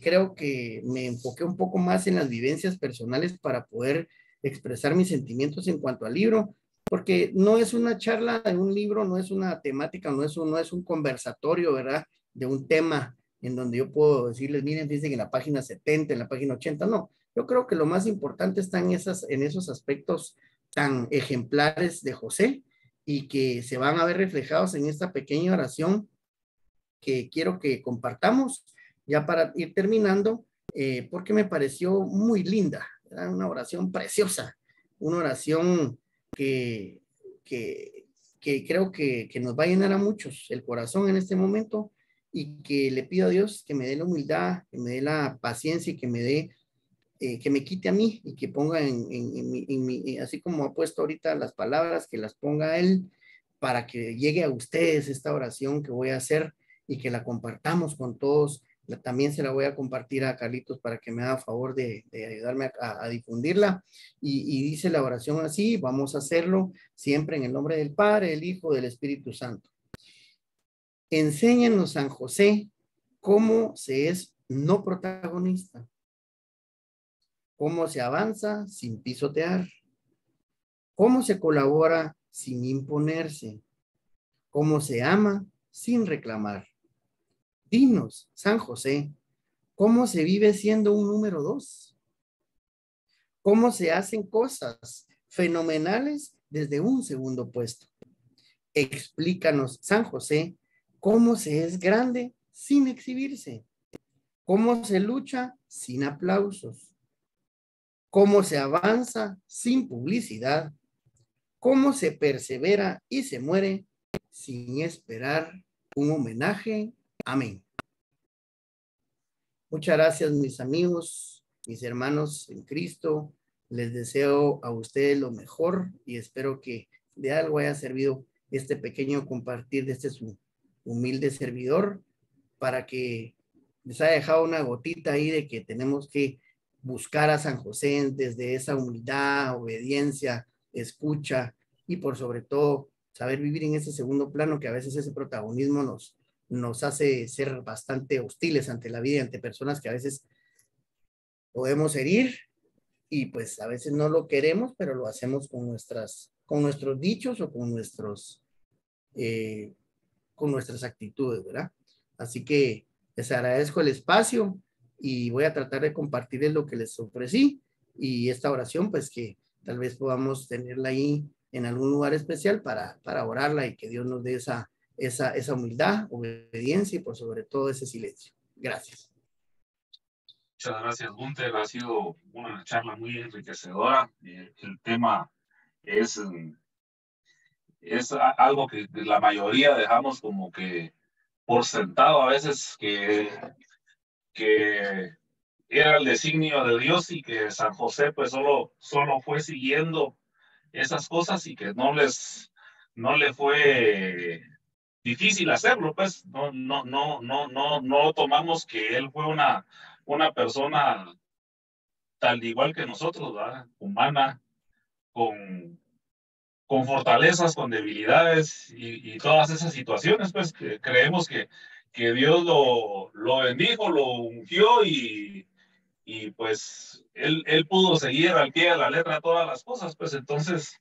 Creo que me enfoqué un poco más en las vivencias personales para poder expresar mis sentimientos en cuanto al libro, porque no es una charla de un libro, no es una temática, no es un conversatorio, ¿verdad? De un tema en donde yo puedo decirles, miren, fíjense que en la página 70, en la página 80, no. Yo creo que lo más importante está en esos aspectos tan ejemplares de José y que se van a ver reflejados en esta pequeña oración que quiero que compartamos ya para ir terminando, porque me pareció muy linda, ¿verdad? Una oración preciosa, una oración que, que, que creo que nos va a llenar a muchos el corazón en este momento y que le pido a Dios que me dé la humildad, que me dé la paciencia y que me dé que me quite a mí y que ponga así como ha puesto ahorita las palabras, que las ponga él para que llegue a ustedes esta oración que voy a hacer y que la compartamos con todos. También se la voy a compartir a Carlitos para que me haga favor de ayudarme a difundirla. Y dice la oración así, vamos a hacerlo siempre en el nombre del Padre, del Hijo, del Espíritu Santo. Enséñanos, San José, cómo se es no protagonista, cómo se avanza sin pisotear, cómo se colabora sin imponerse, cómo se ama sin reclamar. Dinos, San José, cómo se vive siendo un número 2, cómo se hacen cosas fenomenales desde un segundo puesto. Explícanos, San José, cómo se es grande sin exhibirse, cómo se lucha sin aplausos, cómo se avanza sin publicidad, cómo se persevera y se muere sin esperar un homenaje. Amén. Muchas gracias, mis amigos, mis hermanos en Cristo. Les deseo a ustedes lo mejor y espero que de algo haya servido este pequeño compartir de este su humilde servidor, para que les haya dejado una gotita ahí de que tenemos que buscar a San José desde esa humildad, obediencia, escucha y por sobre todo saber vivir en ese segundo plano, que a veces ese protagonismo nos hace ser bastante hostiles ante la vida, ante personas que a veces podemos herir y pues a veces no lo queremos, pero lo hacemos con nuestros dichos o con nuestras actitudes, ¿verdad? Así que les agradezco el espacio y voy a tratar de compartirles lo que les ofrecí y esta oración, pues que tal vez podamos tenerla ahí en algún lugar especial para orarla y que Dios nos dé esa humildad, obediencia y por sobre todo ese silencio. Gracias. Muchas gracias, Gunther. Ha sido una charla muy enriquecedora. El tema es algo que la mayoría dejamos como que por sentado a veces, que era el designio de Dios y que San José pues solo fue siguiendo esas cosas y que no le fue difícil hacerlo, pues no tomamos que él fue una persona tal igual que nosotros, ¿verdad? Humana, con, con fortalezas, con debilidades y todas esas situaciones, pues que creemos que Dios lo bendijo, lo ungió y pues él pudo seguir al pie de la letra todas las cosas, pues entonces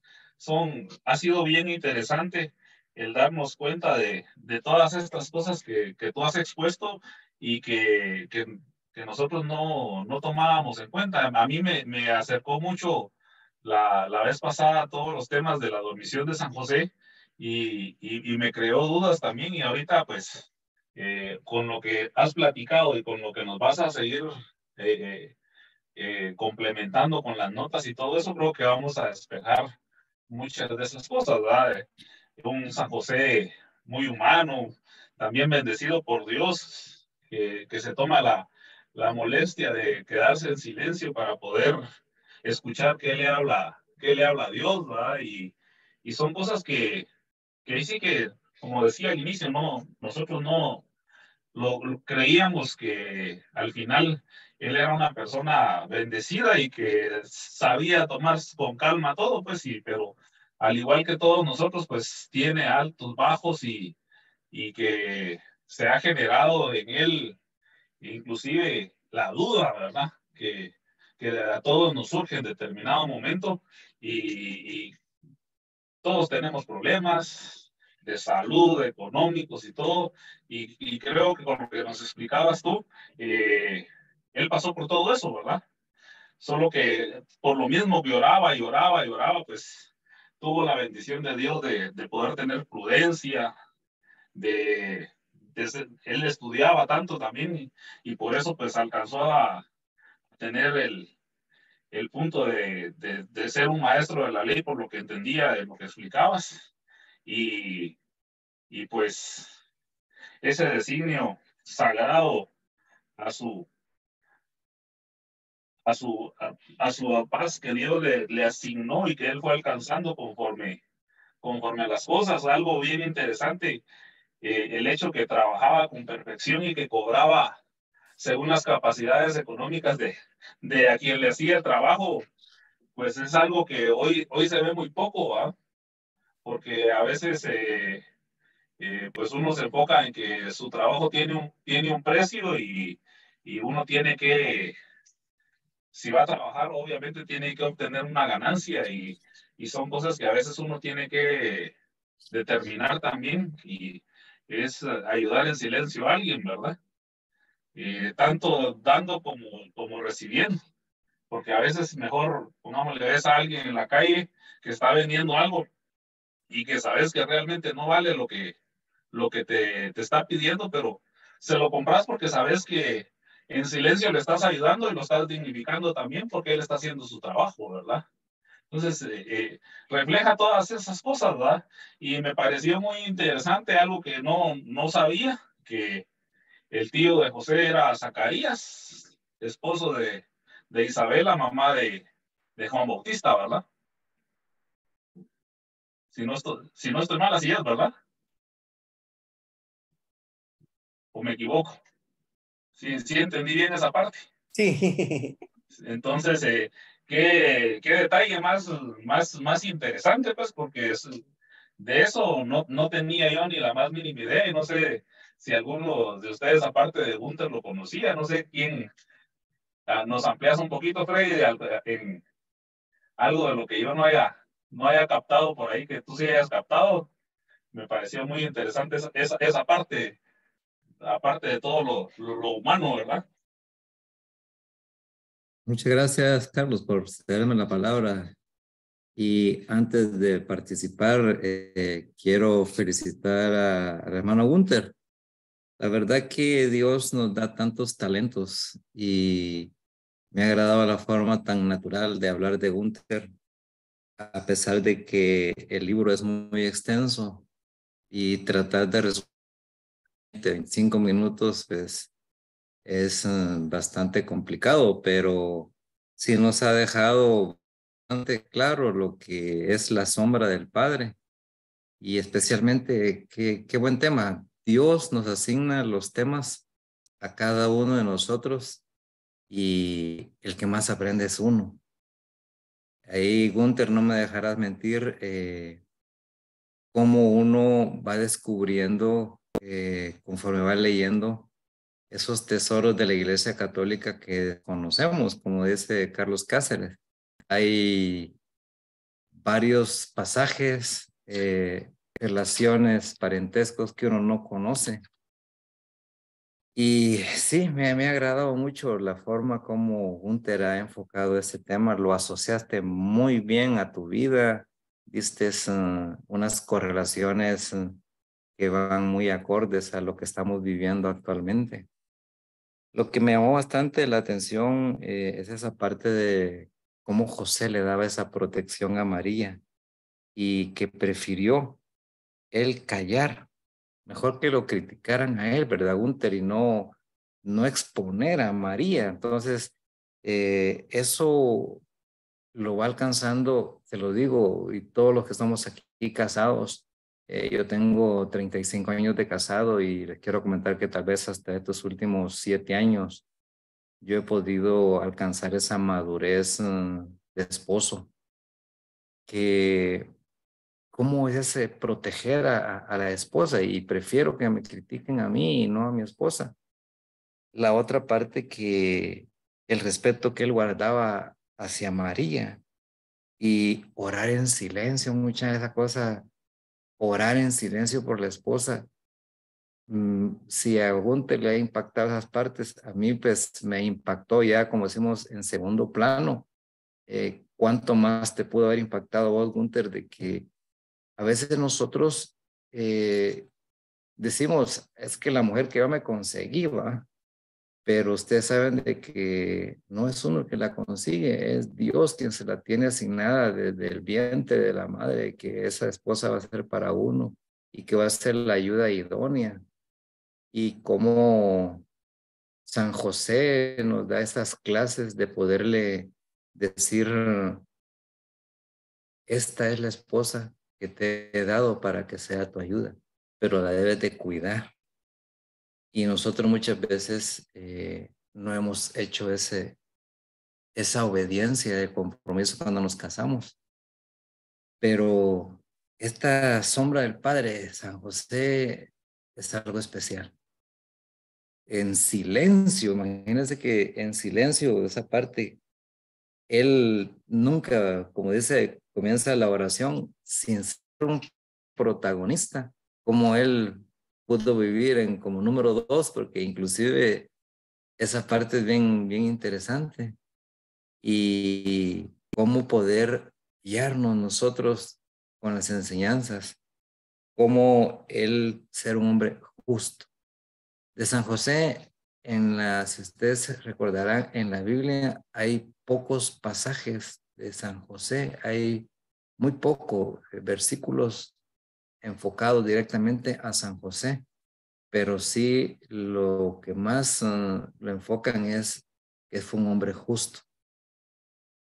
ha sido bien interesante el darnos cuenta de todas estas cosas que tú has expuesto y que nosotros no tomábamos en cuenta. A mí me acercó mucho la vez pasada todos los temas de la dormición de San José y me creó dudas también y ahorita pues con lo que has platicado y con lo que nos vas a seguir eh, complementando con las notas y todo eso, creo que vamos a despejar muchas de esas cosas, ¿verdad? Un San José muy humano, también bendecido por Dios, que se toma la molestia de quedarse en silencio para poder escuchar qué le habla a Dios, ¿verdad? Y son cosas que ahí sí que, como decía al inicio, nosotros no creíamos que al final él era una persona bendecida y que sabía tomar con calma todo, pues sí, pero al igual que todos nosotros, pues tiene altos, bajos y que se ha generado en él inclusive la duda, ¿verdad? Que a todos nos surge en determinado momento y todos tenemos problemas de salud, económicos y todo, y creo que con lo que nos explicabas tú, él pasó por todo eso, ¿verdad? Solo que por lo mismo que oraba y oraba y oraba, pues tuvo la bendición de Dios de poder tener prudencia, él estudiaba tanto también y por eso pues alcanzó a tener el punto de ser un maestro de la ley por lo que entendía de lo que explicabas y, y pues ese designio sagrado a su a su paz que Dios le asignó y que él fue alcanzando conforme a las cosas. Algo bien interesante, el hecho que trabajaba con perfección y que cobraba según las capacidades económicas de a quien le hacía el trabajo, pues es algo que hoy se ve muy poco, ¿ah? Porque a veces pues uno se enfoca en que su trabajo tiene un precio y uno tiene que, si va a trabajar, obviamente tiene que obtener una ganancia y son cosas que a veces uno tiene que determinar también y es ayudar en silencio a alguien, ¿verdad? Tanto dando como recibiendo, porque a veces mejor, pongámosle, ves a alguien en la calle que está vendiendo algo y que sabes que realmente no vale lo que te está pidiendo, pero se lo compras porque sabes que en silencio le estás ayudando y lo estás dignificando también porque él está haciendo su trabajo, ¿verdad? Entonces, refleja todas esas cosas, ¿verdad? Y me pareció muy interesante, algo que no sabía, que el tío de José era Zacarías, esposo de Isabela, mamá de Juan Bautista, ¿verdad? Si no estoy mal, así es, ¿verdad? ¿O me equivoco? Sí, sí entendí bien esa parte. Sí. Entonces, qué detalle más interesante, pues, porque de eso no tenía yo ni la más mínima idea y no sé si alguno de ustedes, aparte de Gunther, lo conocía, no sé quién. Nos amplias un poquito, Freddy, en algo de lo que yo no haya captado por ahí, que tú sí hayas captado. Me pareció muy interesante esa parte, aparte de todo lo humano, ¿verdad? Muchas gracias, Carlos, por cederme la palabra. Y antes de participar, quiero felicitar al hermano Gunther. La verdad que Dios nos da tantos talentos y me ha agradado la forma tan natural de hablar de Gunther, a pesar de que el libro es muy extenso y tratar de resumir 25 minutos, pues es bastante complicado, pero sí nos ha dejado bastante claro lo que es la sombra del Padre y especialmente qué buen tema. Dios nos asigna los temas a cada uno de nosotros y el que más aprende es uno. Ahí, Gunther, no me dejarás mentir, cómo uno va descubriendo conforme va leyendo esos tesoros de la Iglesia Católica que conocemos, como dice Carlos Cáceres. Hay varios pasajes, relaciones, parentescos que uno no conoce. Y sí, me ha agradado mucho la forma como Gunther ha enfocado ese tema. Lo asociaste muy bien a tu vida, diste unas correlaciones que van muy acordes a lo que estamos viviendo actualmente. Lo que me llamó bastante la atención es esa parte de cómo José le daba esa protección a María y que prefirió él callar, mejor que lo criticaran a él, ¿verdad, Gunther? Y no exponer a María. Entonces, eso lo va alcanzando, te lo digo, y todos los que estamos aquí casados. Yo tengo 35 años de casado y les quiero comentar que tal vez hasta estos últimos 7 años yo he podido alcanzar esa madurez de esposo, que cómo es ese proteger a la esposa y prefiero que me critiquen a mí y no a mi esposa. La otra parte que el respeto que él guardaba hacia María y orar en silencio, mucha de esa cosa, orar en silencio por la esposa. Si a Gunther le ha impactado esas partes, a mí pues me impactó ya, como decimos, en segundo plano. ¿Cuánto más te pudo haber impactado vos, Gunther, de que a veces nosotros decimos, es que la mujer que yo me conseguí, ¿va? Pero ustedes saben de que no es uno que la consigue, es Dios quien se la tiene asignada desde el vientre de la madre, que esa esposa va a ser para uno y que va a ser la ayuda idónea. Y cómo San José nos da estas clases de poderle decir, esta es la esposa que te he dado para que sea tu ayuda, pero la debes de cuidar. Y nosotros muchas veces no hemos hecho esa obediencia de compromiso cuando nos casamos. Pero esta sombra del Padre, San José, es algo especial. En silencio, imagínense que en silencio, esa parte, él nunca, como dice, comienza la oración sin ser un protagonista, como él pudo vivir en como número 2, porque inclusive esa parte es bien, bien interesante. Y cómo poder guiarnos nosotros con las enseñanzas, cómo él ser un hombre justo. De San José, si ustedes recordarán, en la Biblia hay pocos pasajes de San José, hay muy pocos versículos enfocados directamente a San José, pero sí lo que más lo enfocan es que fue un hombre justo.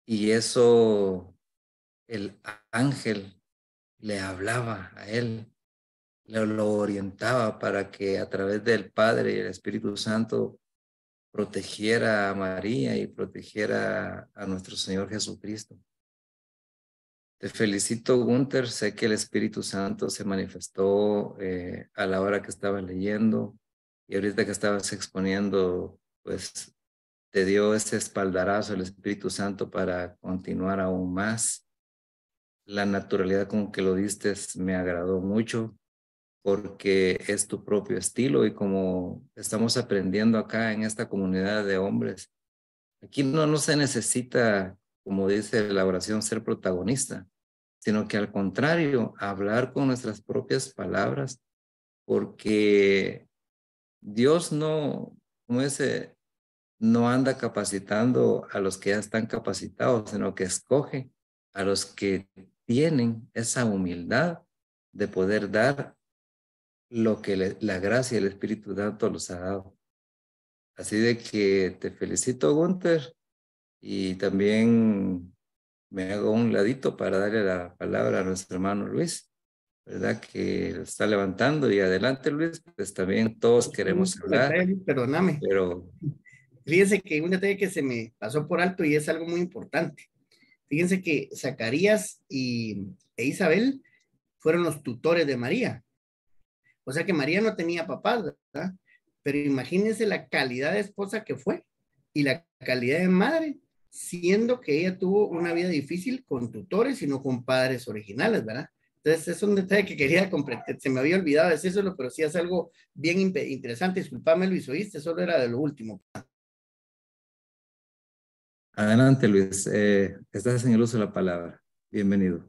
Y eso el ángel le hablaba a él, lo orientaba para que a través del Padre y el Espíritu Santo protegiera a María y protegiera a nuestro Señor Jesucristo. Te felicito, Gunther. Sé que el Espíritu Santo se manifestó a la hora que estabas leyendo y ahorita que estabas exponiendo, pues te dio ese espaldarazo el Espíritu Santo para continuar aún más. La naturalidad con que lo diste me agradó mucho porque es tu propio estilo y como estamos aprendiendo acá en esta comunidad de hombres, aquí no se necesita, como dice la oración, ser protagonista, sino que al contrario, hablar con nuestras propias palabras, porque Dios no, como dice, no anda capacitando a los que ya están capacitados, sino que escoge a los que tienen esa humildad de poder dar lo que la gracia y el Espíritu Santo los ha dado. Así de que te felicito, Gunther, y también me hago un ladito para darle la palabra a nuestro hermano Luis, ¿verdad? Que lo está levantando y adelante, Luis, pues también todos queremos hablar, Perdóname. pero Fíjense que un detalle que se me pasó por alto y es algo muy importante. Fíjense que Zacarías e Isabel fueron los tutores de María. O sea que María no tenía papás, ¿verdad? Pero imagínense la calidad de esposa que fue y la calidad de madre, siendo que ella tuvo una vida difícil con tutores y no con padres originales, ¿verdad? Entonces es un detalle que quería completar. Se me había olvidado decírselo, pero sí es algo bien interesante. Disculpame, Luis, oíste, solo era de lo último. adelante, Luis. Estás en el uso de la palabra. Bienvenido.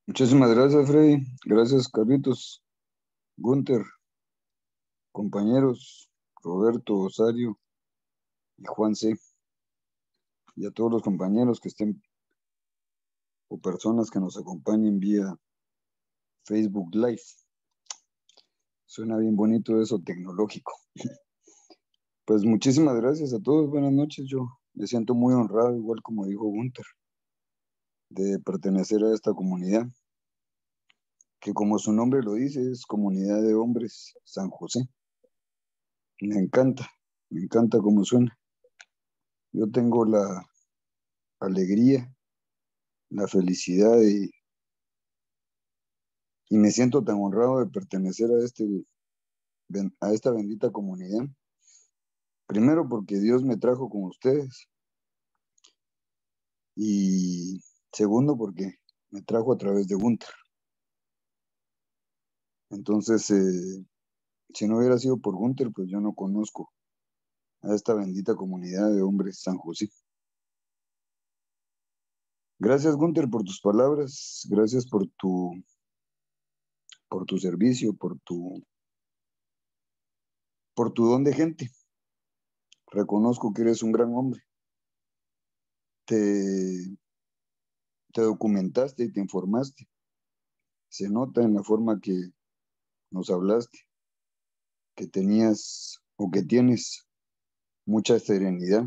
Muchísimas gracias, Freddy. Gracias, Carlitos, Gunther, compañeros, Roberto, Osario y Juan C. Y a todos los compañeros que estén o personas que nos acompañen vía Facebook Live. Suena bien bonito eso tecnológico. Pues muchísimas gracias a todos. Buenas noches. Yo me siento muy honrado, igual como dijo Gunther, de pertenecer a esta comunidad, que como su nombre lo dice, es Comunidad de Hombres San José. Me encanta cómo suena. Yo tengo la alegría, la felicidad y me siento tan honrado de pertenecer a esta bendita comunidad. Primero porque Dios me trajo con ustedes y segundo porque me trajo a través de Gunther. Entonces, si no hubiera sido por Gunther, pues yo no conozco a esta bendita comunidad de hombres San José. Gracias, Gunther, por tus palabras, gracias por tu servicio, por tu don de gente. Reconozco que eres un gran hombre. Te documentaste y te informaste. Se nota en la forma que nos hablaste, que tenías o que tienes mucha serenidad,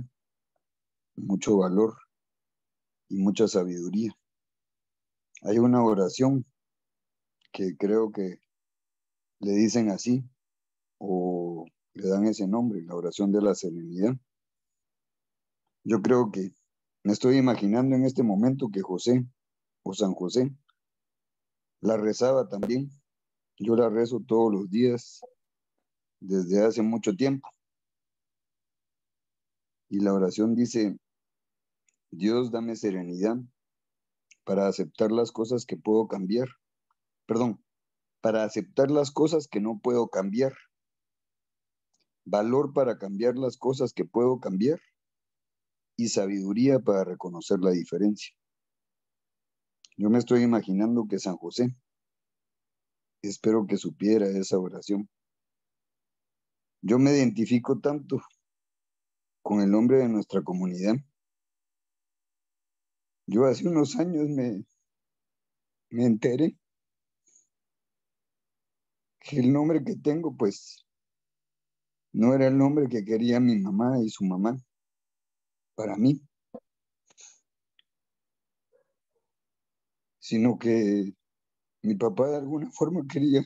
mucho valor y mucha sabiduría. Hay una oración que creo que le dicen así o le dan ese nombre, la oración de la serenidad. Yo creo que me estoy imaginando en este momento que José o San José la rezaba también. Yo la rezo todos los días desde hace mucho tiempo. Y la oración dice: Dios, dame serenidad para aceptar las cosas que puedo cambiar. Perdón, para aceptar las cosas que no puedo cambiar. Valor para cambiar las cosas que puedo cambiar. Y sabiduría para reconocer la diferencia. Yo me estoy imaginando que San José, espero que supiera esa oración. Yo me identifico tanto con el nombre de nuestra comunidad. Yo hace unos años me enteré que el nombre que tengo, pues, no era el nombre que quería mi mamá y su mamá para mí, sino que mi papá de alguna forma quería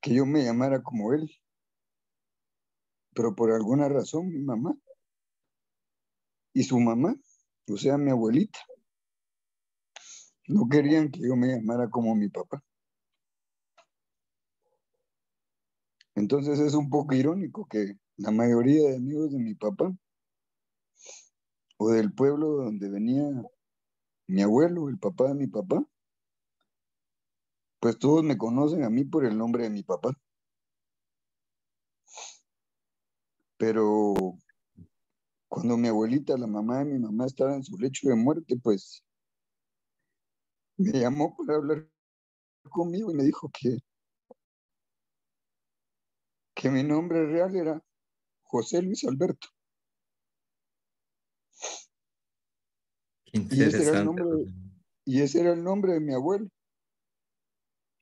que yo me llamara como él, pero por alguna razón mi mamá y su mamá, o sea, mi abuelita, no querían que yo me llamara como mi papá. Entonces es un poco irónico que la mayoría de amigos de mi papá o del pueblo donde venía mi abuelo, el papá de mi papá, pues todos me conocen a mí por el nombre de mi papá. Pero cuando mi abuelita, la mamá de mi mamá, estaba en su lecho de muerte, pues me llamó para hablar conmigo y me dijo que mi nombre real era José Luis Alberto. Y ese era el Interesante. nombre, y ese era el nombre de mi abuelo.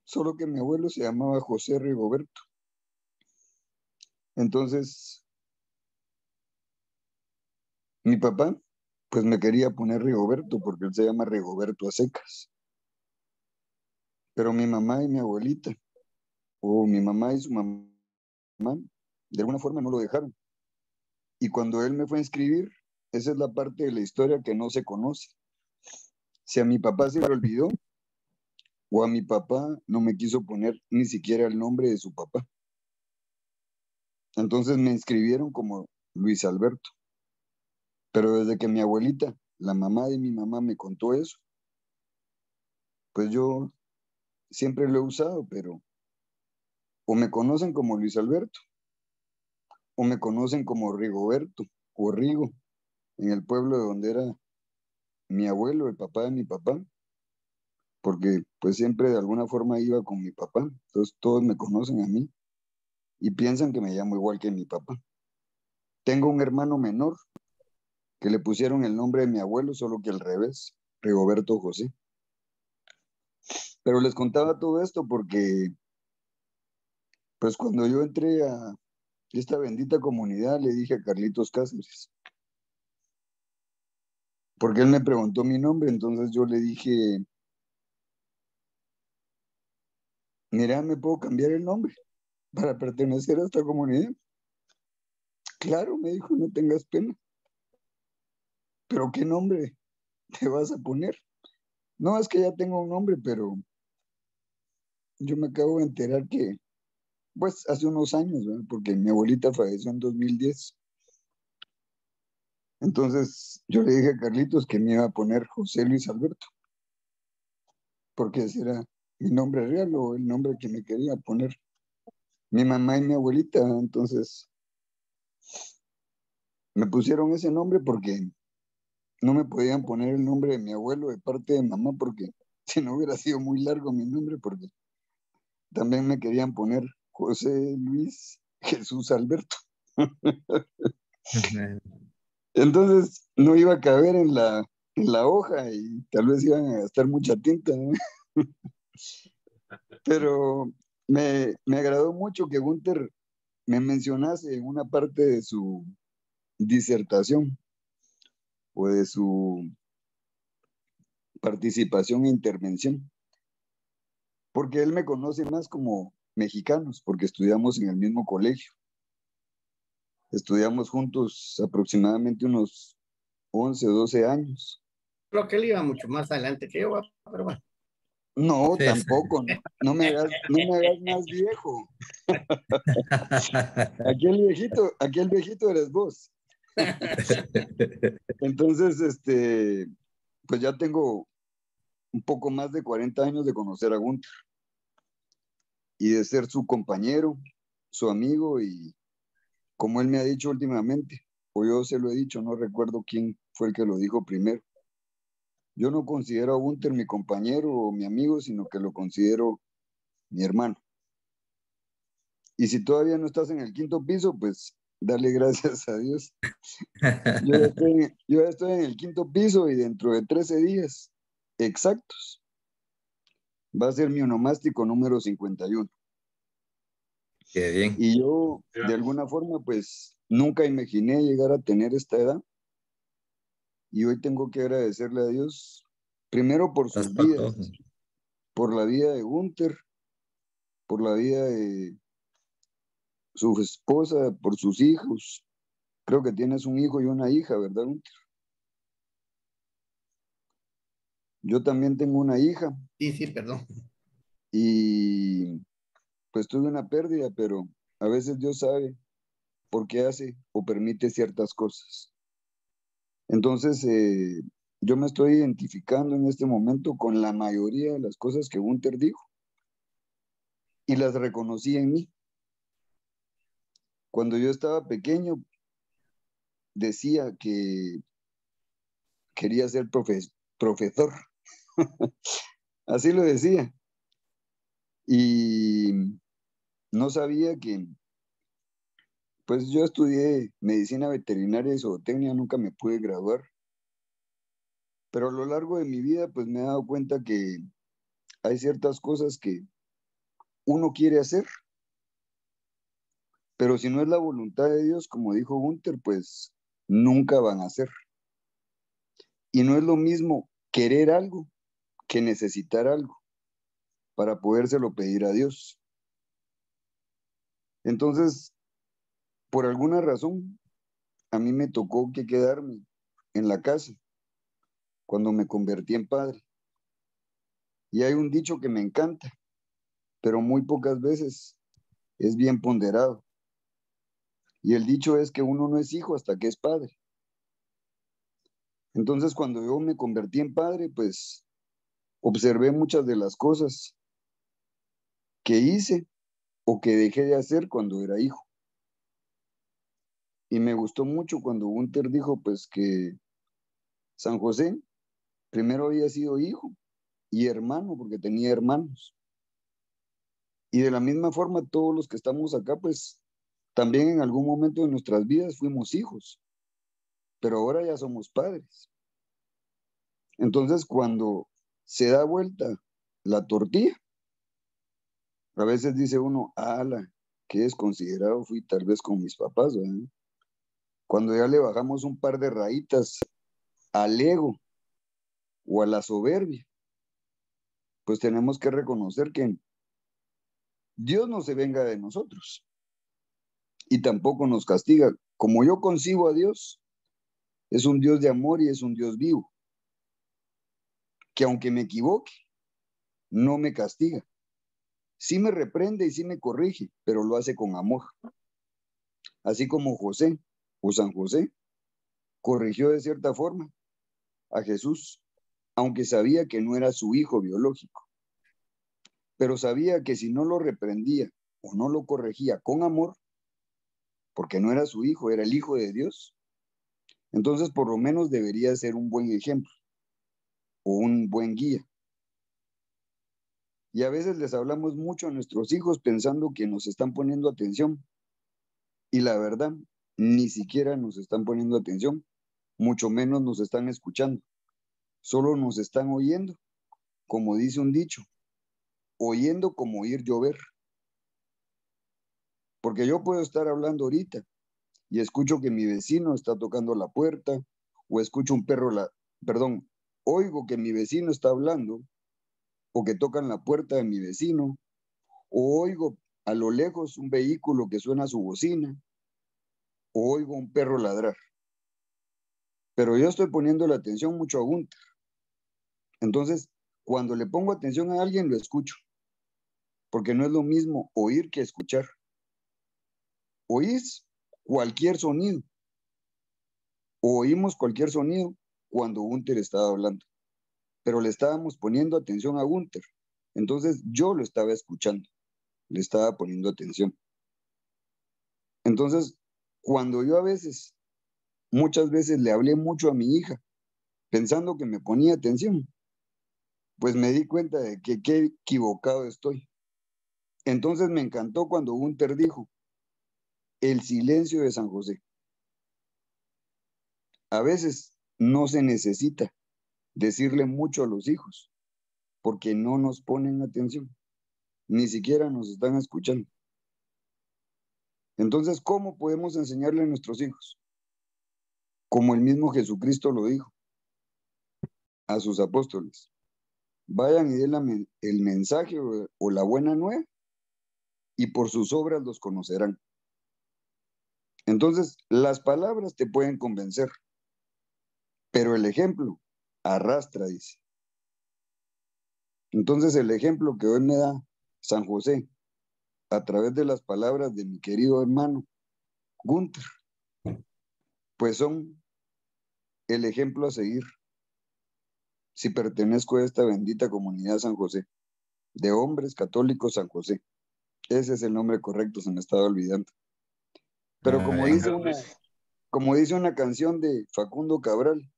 Solo que mi abuelo se llamaba José Rigoberto. Entonces, mi papá, pues me quería poner Rigoberto porque él se llama Rigoberto a secas. Pero mi mamá y mi abuelita, o mi mamá y su mamá, de alguna forma no lo dejaron. Y cuando él me fue a inscribir, esa es la parte de la historia que no se conoce. Si a mi papá se le olvidó, o a mi papá no me quiso poner ni siquiera el nombre de su papá. Entonces me inscribieron como Luis Alberto. Pero desde que mi abuelita, la mamá de mi mamá, me contó eso, pues yo siempre lo he usado, pero o me conocen como Luis Alberto, o me conocen como Rigoberto, o Rigo, en el pueblo de donde era mi abuelo, el papá de mi papá, porque pues siempre de alguna forma iba con mi papá, entonces todos me conocen a mí y piensan que me llamo igual que mi papá. Tengo un hermano menor que le pusieron el nombre de mi abuelo, solo que al revés, Rigoberto José. Pero les contaba todo esto porque pues cuando yo entré a esta bendita comunidad le dije a Carlitos Cáceres, porque él me preguntó mi nombre, entonces yo le dije, mira, ¿me puedo cambiar el nombre para pertenecer a esta comunidad? Claro, me dijo, no tengas pena. ¿Pero qué nombre te vas a poner? No, es que ya tengo un nombre, pero yo me acabo de enterar que, pues, hace unos años, ¿verdad? Porque mi abuelita falleció en 2010. Entonces, yo le dije a Carlitos que me iba a poner José Luis Alberto, porque ese era mi nombre real o el nombre que me quería poner mi mamá y mi abuelita. Entonces, me pusieron ese nombre porque no me podían poner el nombre de mi abuelo de parte de mamá, porque si no hubiera sido muy largo mi nombre, porque también me querían poner José Luis Jesús Alberto. Entonces no iba a caber en la hoja y tal vez iban a gastar mucha tinta, ¿no? Pero me agradó mucho que Gunther me mencionaste en una parte de su disertación o de su participación e intervención, porque él me conoce más como mexicanos, porque estudiamos en el mismo colegio. Estudiamos juntos aproximadamente unos 11 o 12 años. Creo que él iba mucho más adelante que yo, pero bueno. No, Sí, tampoco, no me hagas más viejo. Aquel viejito eres vos. Entonces, pues ya tengo un poco más de 40 años de conocer a Gunther y de ser su compañero, su amigo y como él me ha dicho últimamente, o yo se lo he dicho, no recuerdo quién fue el que lo dijo primero. Yo no considero a Gunther mi compañero o mi amigo, sino que lo considero mi hermano. Y si todavía no estás en el 5.º piso, pues dale gracias a Dios. Yo ya estoy en el 5.º piso y dentro de 13 días exactos va a ser mi onomástico número 51. Qué bien. Y yo, de alguna forma, pues nunca imaginé llegar a tener esta edad. Y hoy tengo que agradecerle a Dios, primero por Estás sus pato. vidas, por la vida de Gunther, por la vida de su esposa, por sus hijos. Creo que tienes un hijo y una hija, ¿verdad, Gunther? Yo también tengo una hija Sí, perdón. y pues tuve una pérdida, pero a veces Dios sabe por qué hace o permite ciertas cosas. Entonces, yo me estoy identificando en este momento con la mayoría de las cosas que Gunther dijo y las reconocí en mí. Cuando yo estaba pequeño, decía que quería ser profesor. Así lo decía. Y no sabía que, pues yo estudié medicina veterinaria y zootecnia, nunca me pude graduar. Pero a lo largo de mi vida, pues me he dado cuenta que hay ciertas cosas que uno quiere hacer, pero si no es la voluntad de Dios, como dijo Gunther, pues nunca van a ser. Y no es lo mismo querer algo que necesitar algo para podérselo pedir a Dios. Entonces, por alguna razón, a mí me tocó que quedarme en la casa cuando me convertí en padre. Y hay un dicho que me encanta, pero muy pocas veces es bien ponderado. Y el dicho es que uno no es hijo hasta que es padre. Entonces, cuando yo me convertí en padre, pues observé muchas de las cosas que hice o que dejé de hacer cuando era hijo. Y me gustó mucho cuando Gunther dijo, pues, que San José primero había sido hijo y hermano, porque tenía hermanos. Y de la misma forma, todos los que estamos acá, pues, también en algún momento de nuestras vidas fuimos hijos, pero ahora ya somos padres. Entonces, cuando se da vuelta la tortilla, a veces dice uno, ala, qué desconsiderado fui tal vez con mis papás, ¿verdad? Cuando ya le bajamos un par de rayitas al ego o a la soberbia, pues tenemos que reconocer que Dios no se venga de nosotros y tampoco nos castiga. Como yo concibo a Dios, es un Dios de amor y es un Dios vivo, que aunque me equivoque, no me castiga. Sí me reprende y sí me corrige, pero lo hace con amor. Así como José o San José corrigió de cierta forma a Jesús, aunque sabía que no era su hijo biológico, pero sabía que si no lo reprendía o no lo corregía con amor, porque no era su hijo, era el hijo de Dios, entonces por lo menos debería ser un buen ejemplo o un buen guía. Y a veces les hablamos mucho a nuestros hijos pensando que nos están poniendo atención. Y la verdad, ni siquiera nos están poniendo atención, mucho menos nos están escuchando. Solo nos están oyendo, como dice un dicho, oyendo como oír llover. Porque yo puedo estar hablando ahorita y escucho que mi vecino está tocando la puerta, o escucho un perro, oigo que mi vecino está hablando, o que tocan la puerta de mi vecino, o oigo a lo lejos un vehículo que suena su bocina, o oigo un perro ladrar. Pero yo estoy poniendo la atención mucho a Gunther. Entonces, cuando le pongo atención a alguien, lo escucho, porque no es lo mismo oír que escuchar. Oís cualquier sonido, o oímos cualquier sonido cuando Gunther estaba hablando, pero le estábamos poniendo atención a Gunther. Entonces yo lo estaba escuchando, le estaba poniendo atención. Entonces, cuando yo muchas veces le hablé mucho a mi hija, pensando que me ponía atención, pues me di cuenta de que qué equivocado estoy. Entonces me encantó cuando Gunther dijo, el silencio de San José. A veces no se necesita decirle mucho a los hijos, porque no nos ponen atención, ni siquiera nos están escuchando. Entonces, ¿cómo podemos enseñarle a nuestros hijos? Como el mismo Jesucristo lo dijo a sus apóstoles. Vayan y den el mensaje o la buena nueva, y por sus obras los conocerán. Entonces, las palabras te pueden convencer, pero el ejemplo arrastra, dice. Entonces, el ejemplo que hoy me da San José, a través de las palabras de mi querido hermano Gunther, pues son el ejemplo a seguir si pertenezco a esta bendita comunidad San José, de hombres católicos San José. Ese es el nombre correcto, se me estaba olvidando. Pero como dice una canción de Facundo Cabral,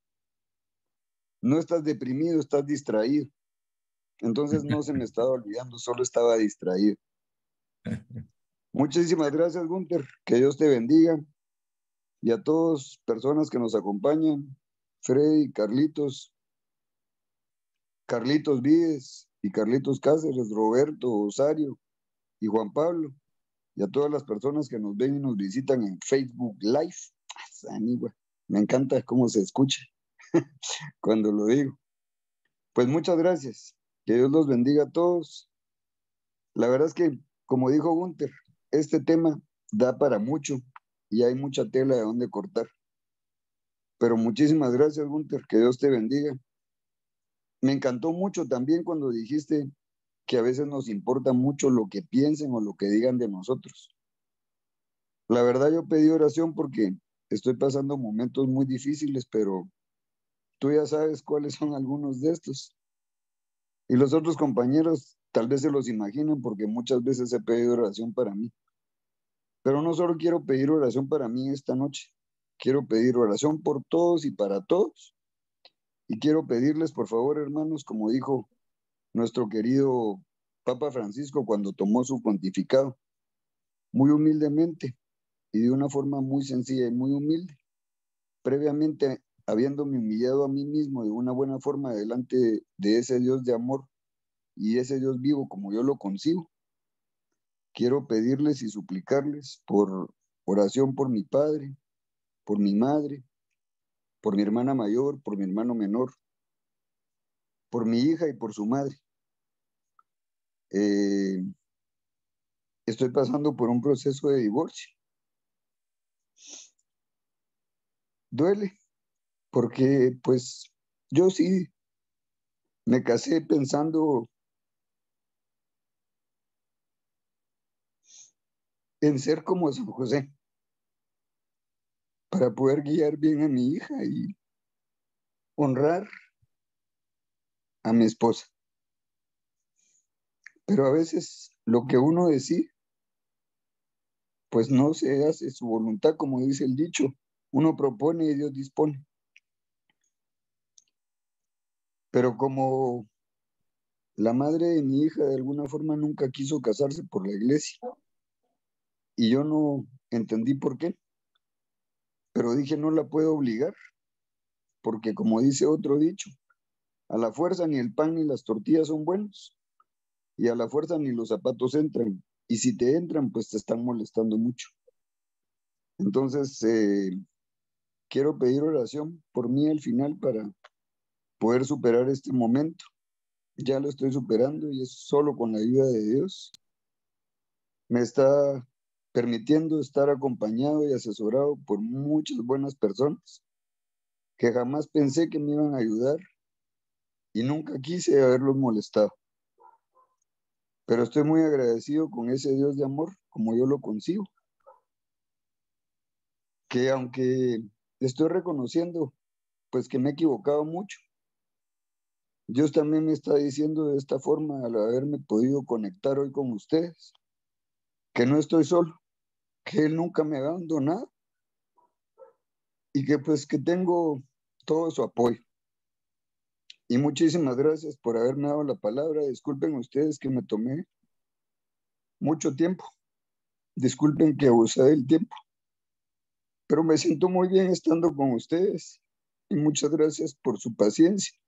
no estás deprimido, estás distraído. Entonces no se me estaba olvidando, solo estaba distraído. Muchísimas gracias, Gunther. Que Dios te bendiga. Y a todas personas que nos acompañan, Freddy, Carlitos Vides y Carlitos Cáceres, Roberto, Osario y Juan Pablo. Y a todas las personas que nos ven y nos visitan en Facebook Live. Me encanta cómo se escucha cuando lo digo. Pues muchas gracias. Que Dios los bendiga a todos. La verdad es que, como dijo Gunther, este tema da para mucho y hay mucha tela de donde cortar. Pero muchísimas gracias, Gunther. Que Dios te bendiga. Me encantó mucho también cuando dijiste que a veces nos importa mucho lo que piensen o lo que digan de nosotros. La verdad, yo pedí oración porque estoy pasando momentos muy difíciles, pero tú ya sabes cuáles son algunos de estos. Y los otros compañeros tal vez se los imaginan porque muchas veces he pedido oración para mí. Pero no solo quiero pedir oración para mí esta noche, quiero pedir oración por todos y para todos. Y quiero pedirles, por favor, hermanos, como dijo nuestro querido Papa Francisco cuando tomó su pontificado, muy humildemente y de una forma muy sencilla y muy humilde, previamente habiéndome humillado a mí mismo de una buena forma delante de ese Dios de amor y ese Dios vivo como yo lo concibo. Quiero pedirles y suplicarles por oración por mi padre, por mi madre, por mi hermana mayor, por mi hermano menor, por mi hija y por su madre. Estoy pasando por un proceso de divorcio. Duele, porque pues yo sí me casé pensando en ser como San José, para poder guiar bien a mi hija y honrar a mi esposa. Pero a veces lo que uno decide, pues no se hace su voluntad, como dice el dicho. Uno propone y Dios dispone. Pero como la madre de mi hija de alguna forma nunca quiso casarse por la iglesia, y yo no entendí por qué, pero dije no la puedo obligar, porque como dice otro dicho, a la fuerza ni el pan ni las tortillas son buenos, y a la fuerza ni los zapatos entran y si te entran, pues te están molestando mucho. Entonces, quiero pedir oración por mí al final para poder superar este momento. Ya lo estoy superando y es solo con la ayuda de Dios. Me está permitiendo estar acompañado y asesorado por muchas buenas personas que jamás pensé que me iban a ayudar y nunca quise haberlos molestado. Pero estoy muy agradecido con ese Dios de amor, como yo lo concibo, que aunque estoy reconociendo, pues que me he equivocado mucho, Dios también me está diciendo de esta forma, al haberme podido conectar hoy con ustedes, que no estoy solo, que Él nunca me ha abandonado y que pues que tengo todo su apoyo. Y muchísimas gracias por haberme dado la palabra. Disculpen ustedes que me tomé mucho tiempo. Disculpen que abusé del tiempo. Pero me siento muy bien estando con ustedes. Y muchas gracias por su paciencia,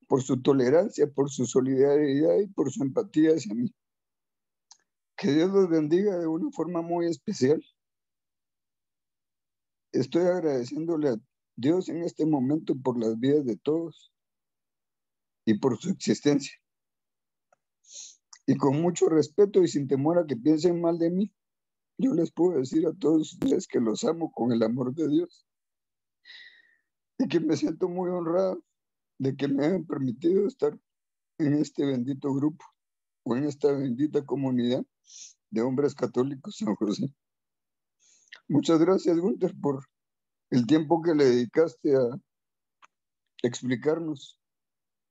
por su tolerancia, por su solidaridad y por su empatía hacia mí. Que Dios los bendiga de una forma muy especial. Estoy agradeciéndole a Dios en este momento por las vidas de todos y por su existencia. Y con mucho respeto y sin temor a que piensen mal de mí, yo les puedo decir a todos ustedes que los amo con el amor de Dios y que me siento muy honrado de que me hayan permitido estar en este bendito grupo o en esta bendita comunidad de hombres católicos San José. Muchas gracias, Gunther, por el tiempo que le dedicaste a explicarnos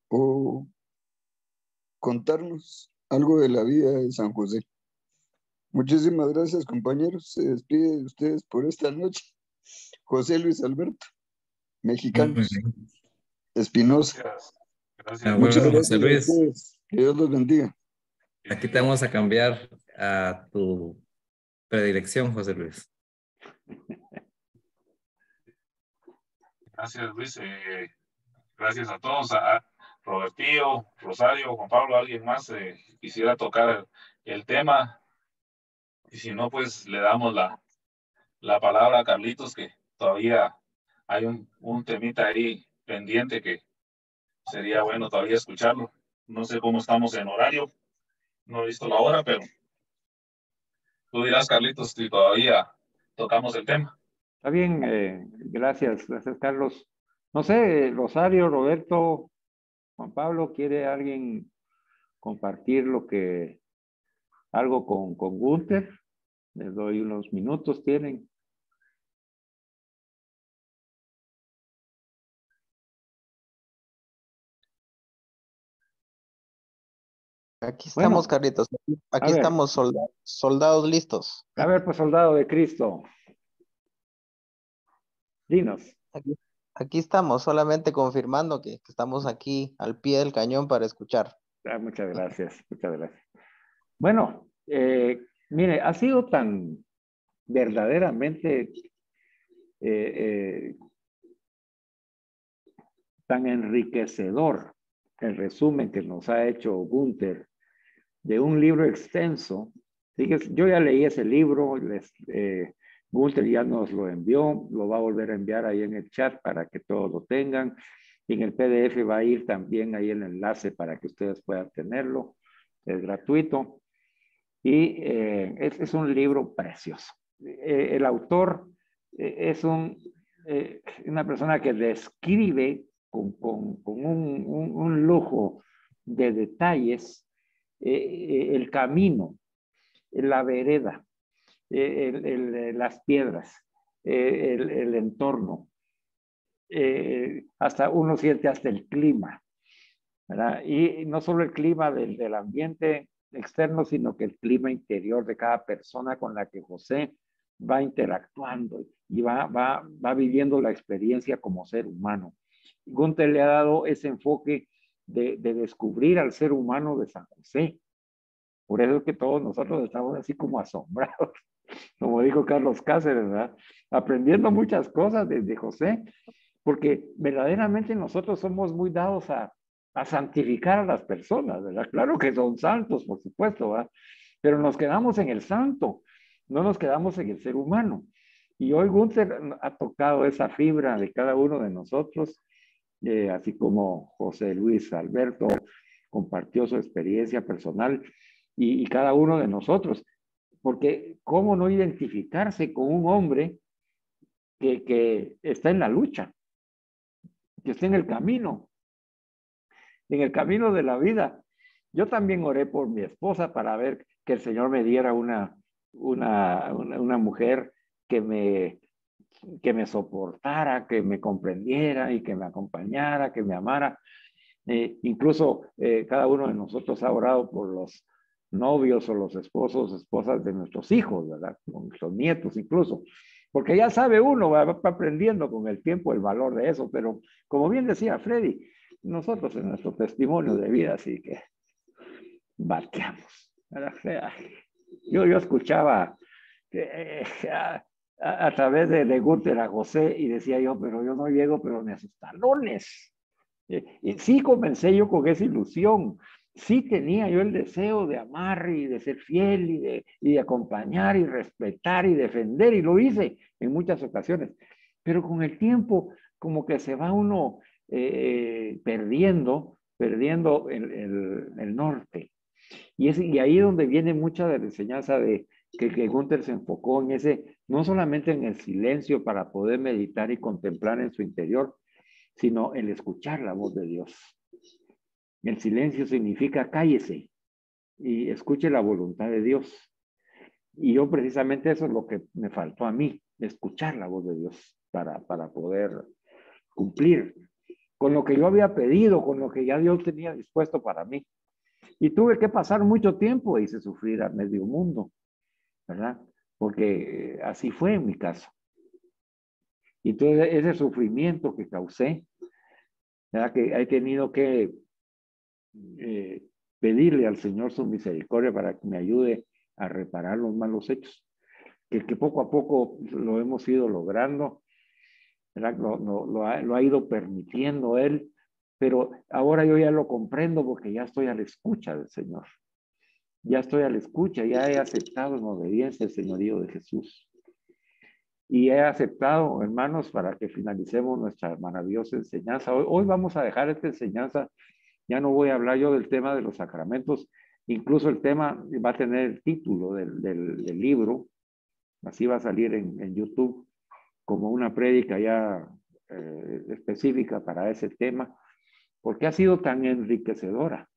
o contarnos algo de la vida de San José. Muchísimas gracias, compañeros. Se despide de ustedes por esta noche. José Luis Alberto, Mexicanos, Espinosa. Gracias. Muchas Bueno, gracias José a Luis, ustedes. Que Dios los bendiga. aquí te vamos a cambiar a tu predilección, José Luis. Gracias, Luis. Gracias a todos, a Robertillo, Rosario, Juan Pablo, alguien más quisiera tocar el tema. Y si no, pues le damos la palabra a Carlitos, que todavía hay un temita ahí pendiente que sería bueno todavía escucharlo. No sé cómo estamos en horario, no he visto la hora, pero tú dirás, Carlitos, si todavía tocamos el tema. Está bien, gracias, Carlos. No sé, Rosario, Roberto, Juan Pablo, ¿quiere alguien compartir algo con Gunther? Les doy unos minutos, ¿tienen? Aquí estamos, Bueno, Carlitos. Aquí a ver, estamos soldados listos. pues soldado de Cristo, dinos. Aquí estamos, solamente confirmando que estamos aquí al pie del cañón para escuchar. Muchas gracias, muchas gracias. Bueno, mire, ha sido tan verdaderamente tan enriquecedor el resumen que nos ha hecho Gunther de un libro extenso. Fíjese, yo ya leí ese libro, Gunther ya nos lo envió, lo va a volver a enviar ahí en el chat para que todos lo tengan. Y en el PDF va a ir también ahí el enlace para que ustedes puedan tenerlo. Es gratuito. Y es un libro precioso. El autor es una persona que describe con un lujo de detalles el camino, la vereda, las piedras, el entorno, hasta uno siente hasta el clima, ¿verdad? Y no solo el clima del ambiente externo, sino que el clima interior de cada persona con la que José va interactuando y va viviendo la experiencia como ser humano. Gunther le ha dado ese enfoque de descubrir al ser humano de San José. Por eso es que todos nosotros estamos así como asombrados, como dijo Carlos Cáceres, ¿verdad? Aprendiendo muchas cosas desde José, porque verdaderamente nosotros somos muy dados a santificar a las personas, ¿verdad? Claro que son santos, por supuesto, ¿verdad? pero nos quedamos en el santo, no nos quedamos en el ser humano. Y hoy Gunther ha tocado esa fibra de cada uno de nosotros, así como José Luis Alberto compartió su experiencia personal y cada uno de nosotros. Porque ¿cómo no identificarse con un hombre que está en la lucha, que está en el camino de la vida? Yo también oré por mi esposa para ver que el Señor me diera una mujer que me soportara, que me comprendiera y que me acompañara, que me amara. Incluso cada uno de nosotros ha orado por los novios o los esposos, esposas de nuestros hijos, ¿verdad? Con nuestros nietos incluso. Porque ya sabe uno, va aprendiendo con el tiempo el valor de eso. Pero como bien decía Freddy, nosotros en nuestro testimonio de vida, así que bateamos. Yo escuchaba a través de Gunther a José y decía yo, pero yo no llego, pero ni a sus talones. Y sí comencé yo con esa ilusión, sí tenía yo el deseo de amar y de ser fiel y de acompañar y respetar y defender, y lo hice en muchas ocasiones, pero con el tiempo como que se va uno perdiendo el norte. Y ahí es donde viene mucha de la enseñanza de que Gunther se enfocó en ese, no solamente en el silencio para poder meditar y contemplar en su interior, sino el escuchar la voz de Dios. El silencio significa cállese y escuche la voluntad de Dios. Y yo precisamente eso es lo que me faltó a mí, escuchar la voz de Dios para poder cumplir con lo que yo había pedido, con lo que ya Dios tenía dispuesto para mí. Y tuve que pasar mucho tiempo e hice sufrir a medio mundo, ¿verdad? Porque así fue en mi caso. Y todo ese sufrimiento que causé, ¿verdad? Que he tenido que pedirle al Señor su misericordia para que me ayude a reparar los malos hechos, que poco a poco lo hemos ido logrando, ¿verdad? Lo ha ido permitiendo Él, pero ahora yo ya lo comprendo porque ya estoy a la escucha del Señor. Ya estoy a la escucha, ya he aceptado en obediencia el señorío de Jesús. Y he aceptado, hermanos, para que finalicemos nuestra maravillosa enseñanza. Hoy vamos a dejar esta enseñanza. Ya no voy a hablar yo del tema de los sacramentos. Incluso el tema va a tener el título del libro. Así va a salir en YouTube como una prédica ya específica para ese tema, porque ha sido tan enriquecedora.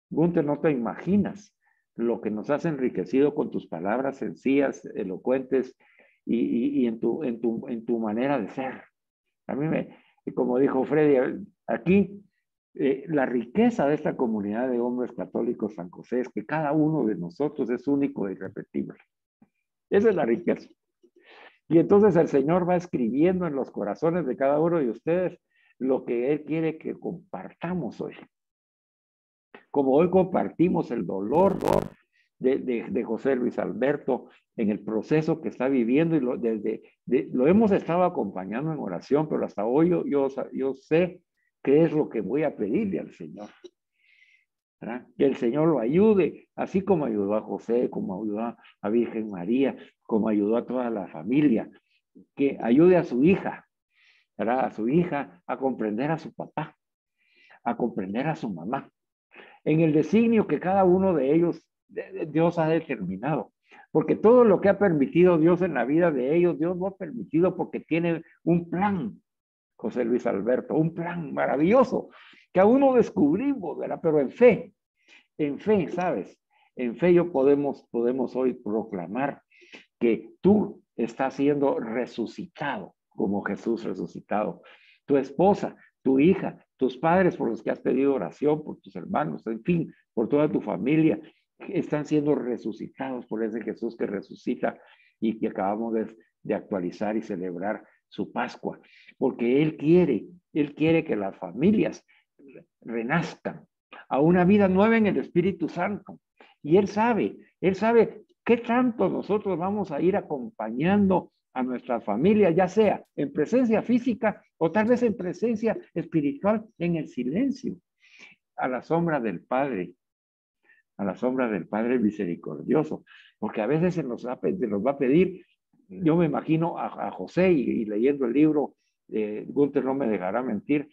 Gunther, no te imaginas lo que nos has enriquecido con tus palabras sencillas, elocuentes y en tu manera de ser. A mí como dijo Freddy, aquí la riqueza de esta comunidad de hombres católicos San José es que cada uno de nosotros es único e irrepetible. Esa es la riqueza. Y entonces el Señor va escribiendo en los corazones de cada uno de ustedes lo que Él quiere que compartamos hoy. Como hoy compartimos el dolor de José Luis Alberto en el proceso que está viviendo y lo hemos estado acompañando en oración, pero hasta hoy yo sé qué es lo que voy a pedirle al Señor. ¿Verdad? Que el Señor lo ayude, así como ayudó a José, como ayudó a Virgen María, como ayudó a toda la familia, que ayude a su hija, ¿verdad? A su hija a comprender a su papá, a comprender a su mamá, en el designio que cada uno de ellos Dios ha determinado. Porque todo lo que ha permitido Dios en la vida de ellos, Dios lo ha permitido porque tiene un plan, José Luis Alberto, un plan maravilloso que aún no descubrimos, ¿verdad? Pero en fe, ¿sabes? En fe podemos hoy proclamar que tú estás siendo resucitado como Jesús resucitado. Tu esposa, tu hija, tus padres por los que has pedido oración, por tus hermanos, en fin, por toda tu familia, están siendo resucitados por ese Jesús que resucita y que acabamos de actualizar y celebrar su Pascua. Porque Él quiere que las familias renazcan a una vida nueva en el Espíritu Santo. Y Él sabe qué tanto nosotros vamos a ir acompañando a nuestra familia, ya sea en presencia física o tal vez en presencia espiritual, en el silencio, a la sombra del Padre, a la sombra del Padre misericordioso, porque a veces se nos va a pedir, yo me imagino a José y leyendo el libro, Gunther no me dejará mentir,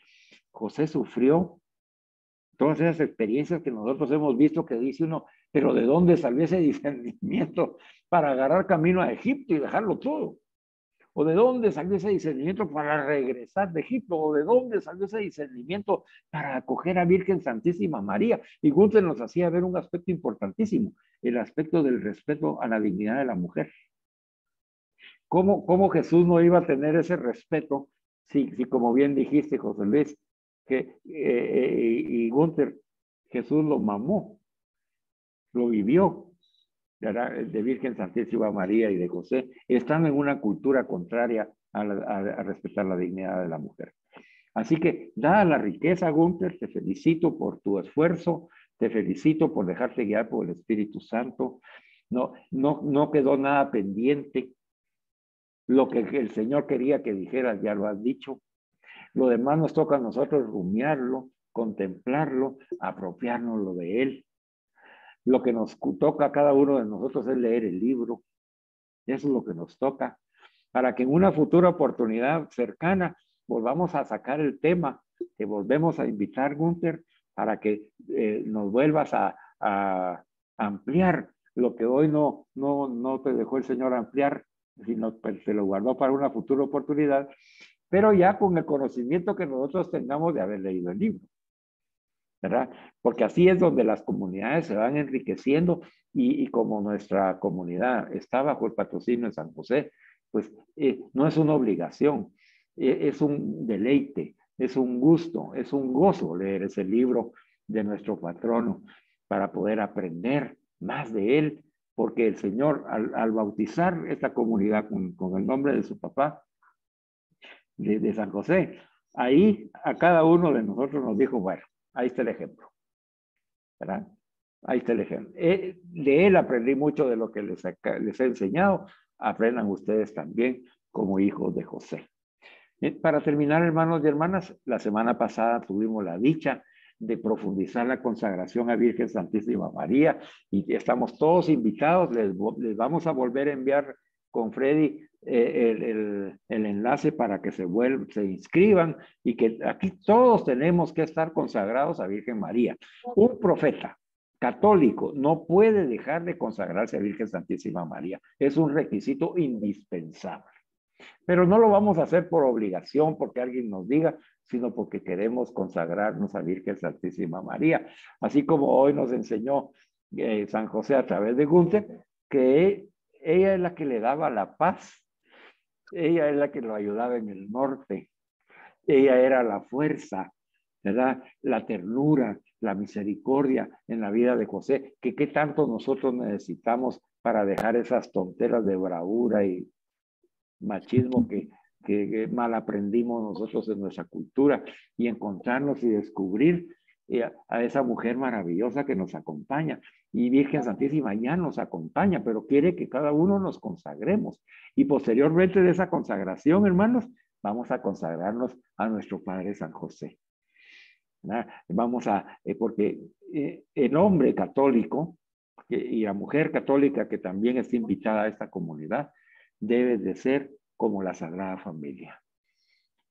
José sufrió todas esas experiencias que nosotros hemos visto que dice uno, pero ¿de dónde salió ese discernimiento para agarrar camino a Egipto y dejarlo todo? ¿O de dónde salió ese discernimiento para regresar de Egipto? ¿O de dónde salió ese discernimiento para acoger a Virgen Santísima María? Y Gunther nos hacía ver un aspecto importantísimo, el aspecto del respeto a la dignidad de la mujer. ¿Cómo Jesús no iba a tener ese respeto si como bien dijiste, José Luis, y Gunther, Jesús lo mamó, lo vivió, de Virgen Santísima María y de José, están en una cultura contraria a respetar la dignidad de la mujer. Así que, dada la riqueza, Gunther, te felicito por tu esfuerzo, te felicito por dejarte guiar por el Espíritu Santo. No quedó nada pendiente. Lo que el Señor quería que dijeras, ya lo has dicho. Lo demás nos toca a nosotros rumiarlo, contemplarlo, apropiárnoslo de Él. Lo que nos toca a cada uno de nosotros es leer el libro. Eso es lo que nos toca. Para que en una futura oportunidad cercana volvamos a sacar el tema, te volvemos a invitar, Gunther, para que nos vuelvas a ampliar lo que hoy no te dejó el Señor ampliar, sino pues, te lo guardó para una futura oportunidad, pero ya con el conocimiento que nosotros tengamos de haber leído el libro, ¿verdad? Porque así es donde las comunidades se van enriqueciendo y como nuestra comunidad está bajo el patrocinio de San José, pues no es una obligación, es un deleite, es un gusto, es un gozo leer ese libro de nuestro patrono para poder aprender más de él, porque el Señor al bautizar esta comunidad con el nombre de su papá, de San José, ahí a cada uno de nosotros nos dijo, bueno, ahí está el ejemplo, ¿verdad? Ahí está el ejemplo. De él aprendí mucho de lo que les he enseñado. Aprendan ustedes también como hijos de José. Para terminar, hermanos y hermanas, la semana pasada tuvimos la dicha de profundizar la consagración a Virgen Santísima María y estamos todos invitados. Les vamos a volver a enviar con Freddy el enlace para que se inscriban y que aquí todos tenemos que estar consagrados a Virgen María. Un profeta católico no puede dejar de consagrarse a Virgen Santísima María. Es un requisito indispensable. Pero no lo vamos a hacer por obligación, porque alguien nos diga, sino porque queremos consagrarnos a Virgen Santísima María. Así como hoy nos enseñó San José a través de Gunther, que ella es la que le daba la paz, ella es la que lo ayudaba en el norte, ella era la fuerza, ¿verdad? La ternura, la misericordia en la vida de José, que qué tanto nosotros necesitamos para dejar esas tonteras de bravura y machismo que mal aprendimos nosotros en nuestra cultura y encontrarnos y descubrir a esa mujer maravillosa que nos acompaña. Y Virgen Santísima ya nos acompaña, pero quiere que cada uno nos consagremos. Y posteriormente de esa consagración, hermanos, vamos a consagrarnos a nuestro Padre San José. ¿Verdad? Vamos porque el hombre católico y la mujer católica que también está invitada a esta comunidad debe de ser como la Sagrada Familia.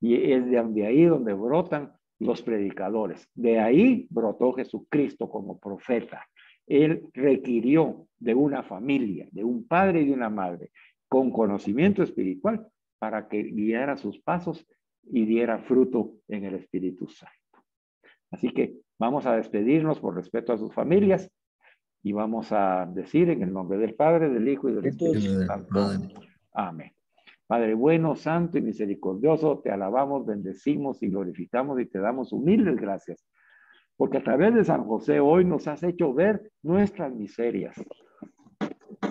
Y es de ahí donde brotan los predicadores. De ahí brotó Jesucristo como profeta. Él requirió de una familia, de un padre y de una madre, con conocimiento espiritual, para que guiara sus pasos y diera fruto en el Espíritu Santo. Así que vamos a despedirnos por respeto a sus familias y vamos a decir en el nombre del Padre, del Hijo y del Espíritu Santo. Amén. Padre bueno, santo y misericordioso, te alabamos, bendecimos y glorificamos y te damos humildes gracias. Porque a través de San José hoy nos has hecho ver nuestras miserias.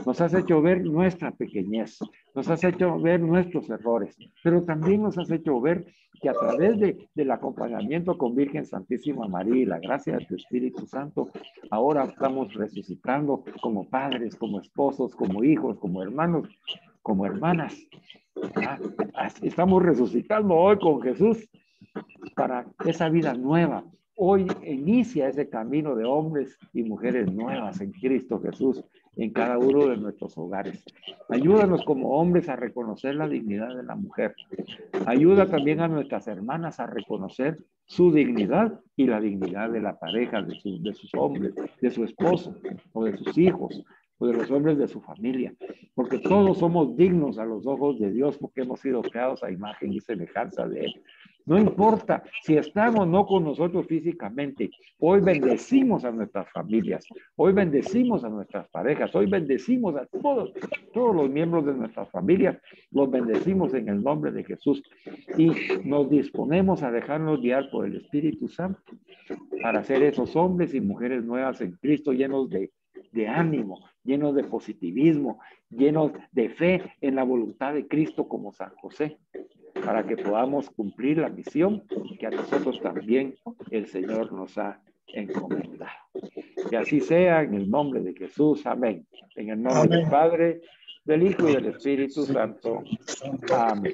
Nos has hecho ver nuestra pequeñez. Nos has hecho ver nuestros errores. Pero también nos has hecho ver que a través del acompañamiento con Virgen Santísima María y la gracia de tu Espíritu Santo, ahora estamos resucitando como padres, como esposos, como hijos, como hermanos, como hermanas. Estamos resucitando hoy con Jesús para esa vida nueva, hoy inicia ese camino de hombres y mujeres nuevas en Cristo Jesús en cada uno de nuestros hogares. Ayúdanos como hombres a reconocer la dignidad de la mujer. Ayuda también a nuestras hermanas a reconocer su dignidad y la dignidad de la pareja, de sus hombres, de su esposo o de sus hijos o de los hombres de su familia, porque todos somos dignos a los ojos de Dios porque hemos sido creados a imagen y semejanza de Él. No importa si están o no con nosotros físicamente, hoy bendecimos a nuestras familias, hoy bendecimos a nuestras parejas, hoy bendecimos a todos los miembros de nuestras familias, los bendecimos en el nombre de Jesús y nos disponemos a dejarnos guiar por el Espíritu Santo para ser esos hombres y mujeres nuevas en Cristo, llenos de ánimo, llenos de positivismo, llenos de fe en la voluntad de Cristo como San José, para que podamos cumplir la misión que a nosotros también el Señor nos ha encomendado. Que así sea en el nombre de Jesús. Amén. En el nombre del Padre, del Hijo y del Espíritu Santo. Amén.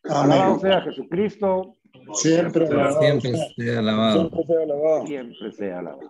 Alabado sea Jesucristo. Siempre sea alabado. Siempre sea alabado.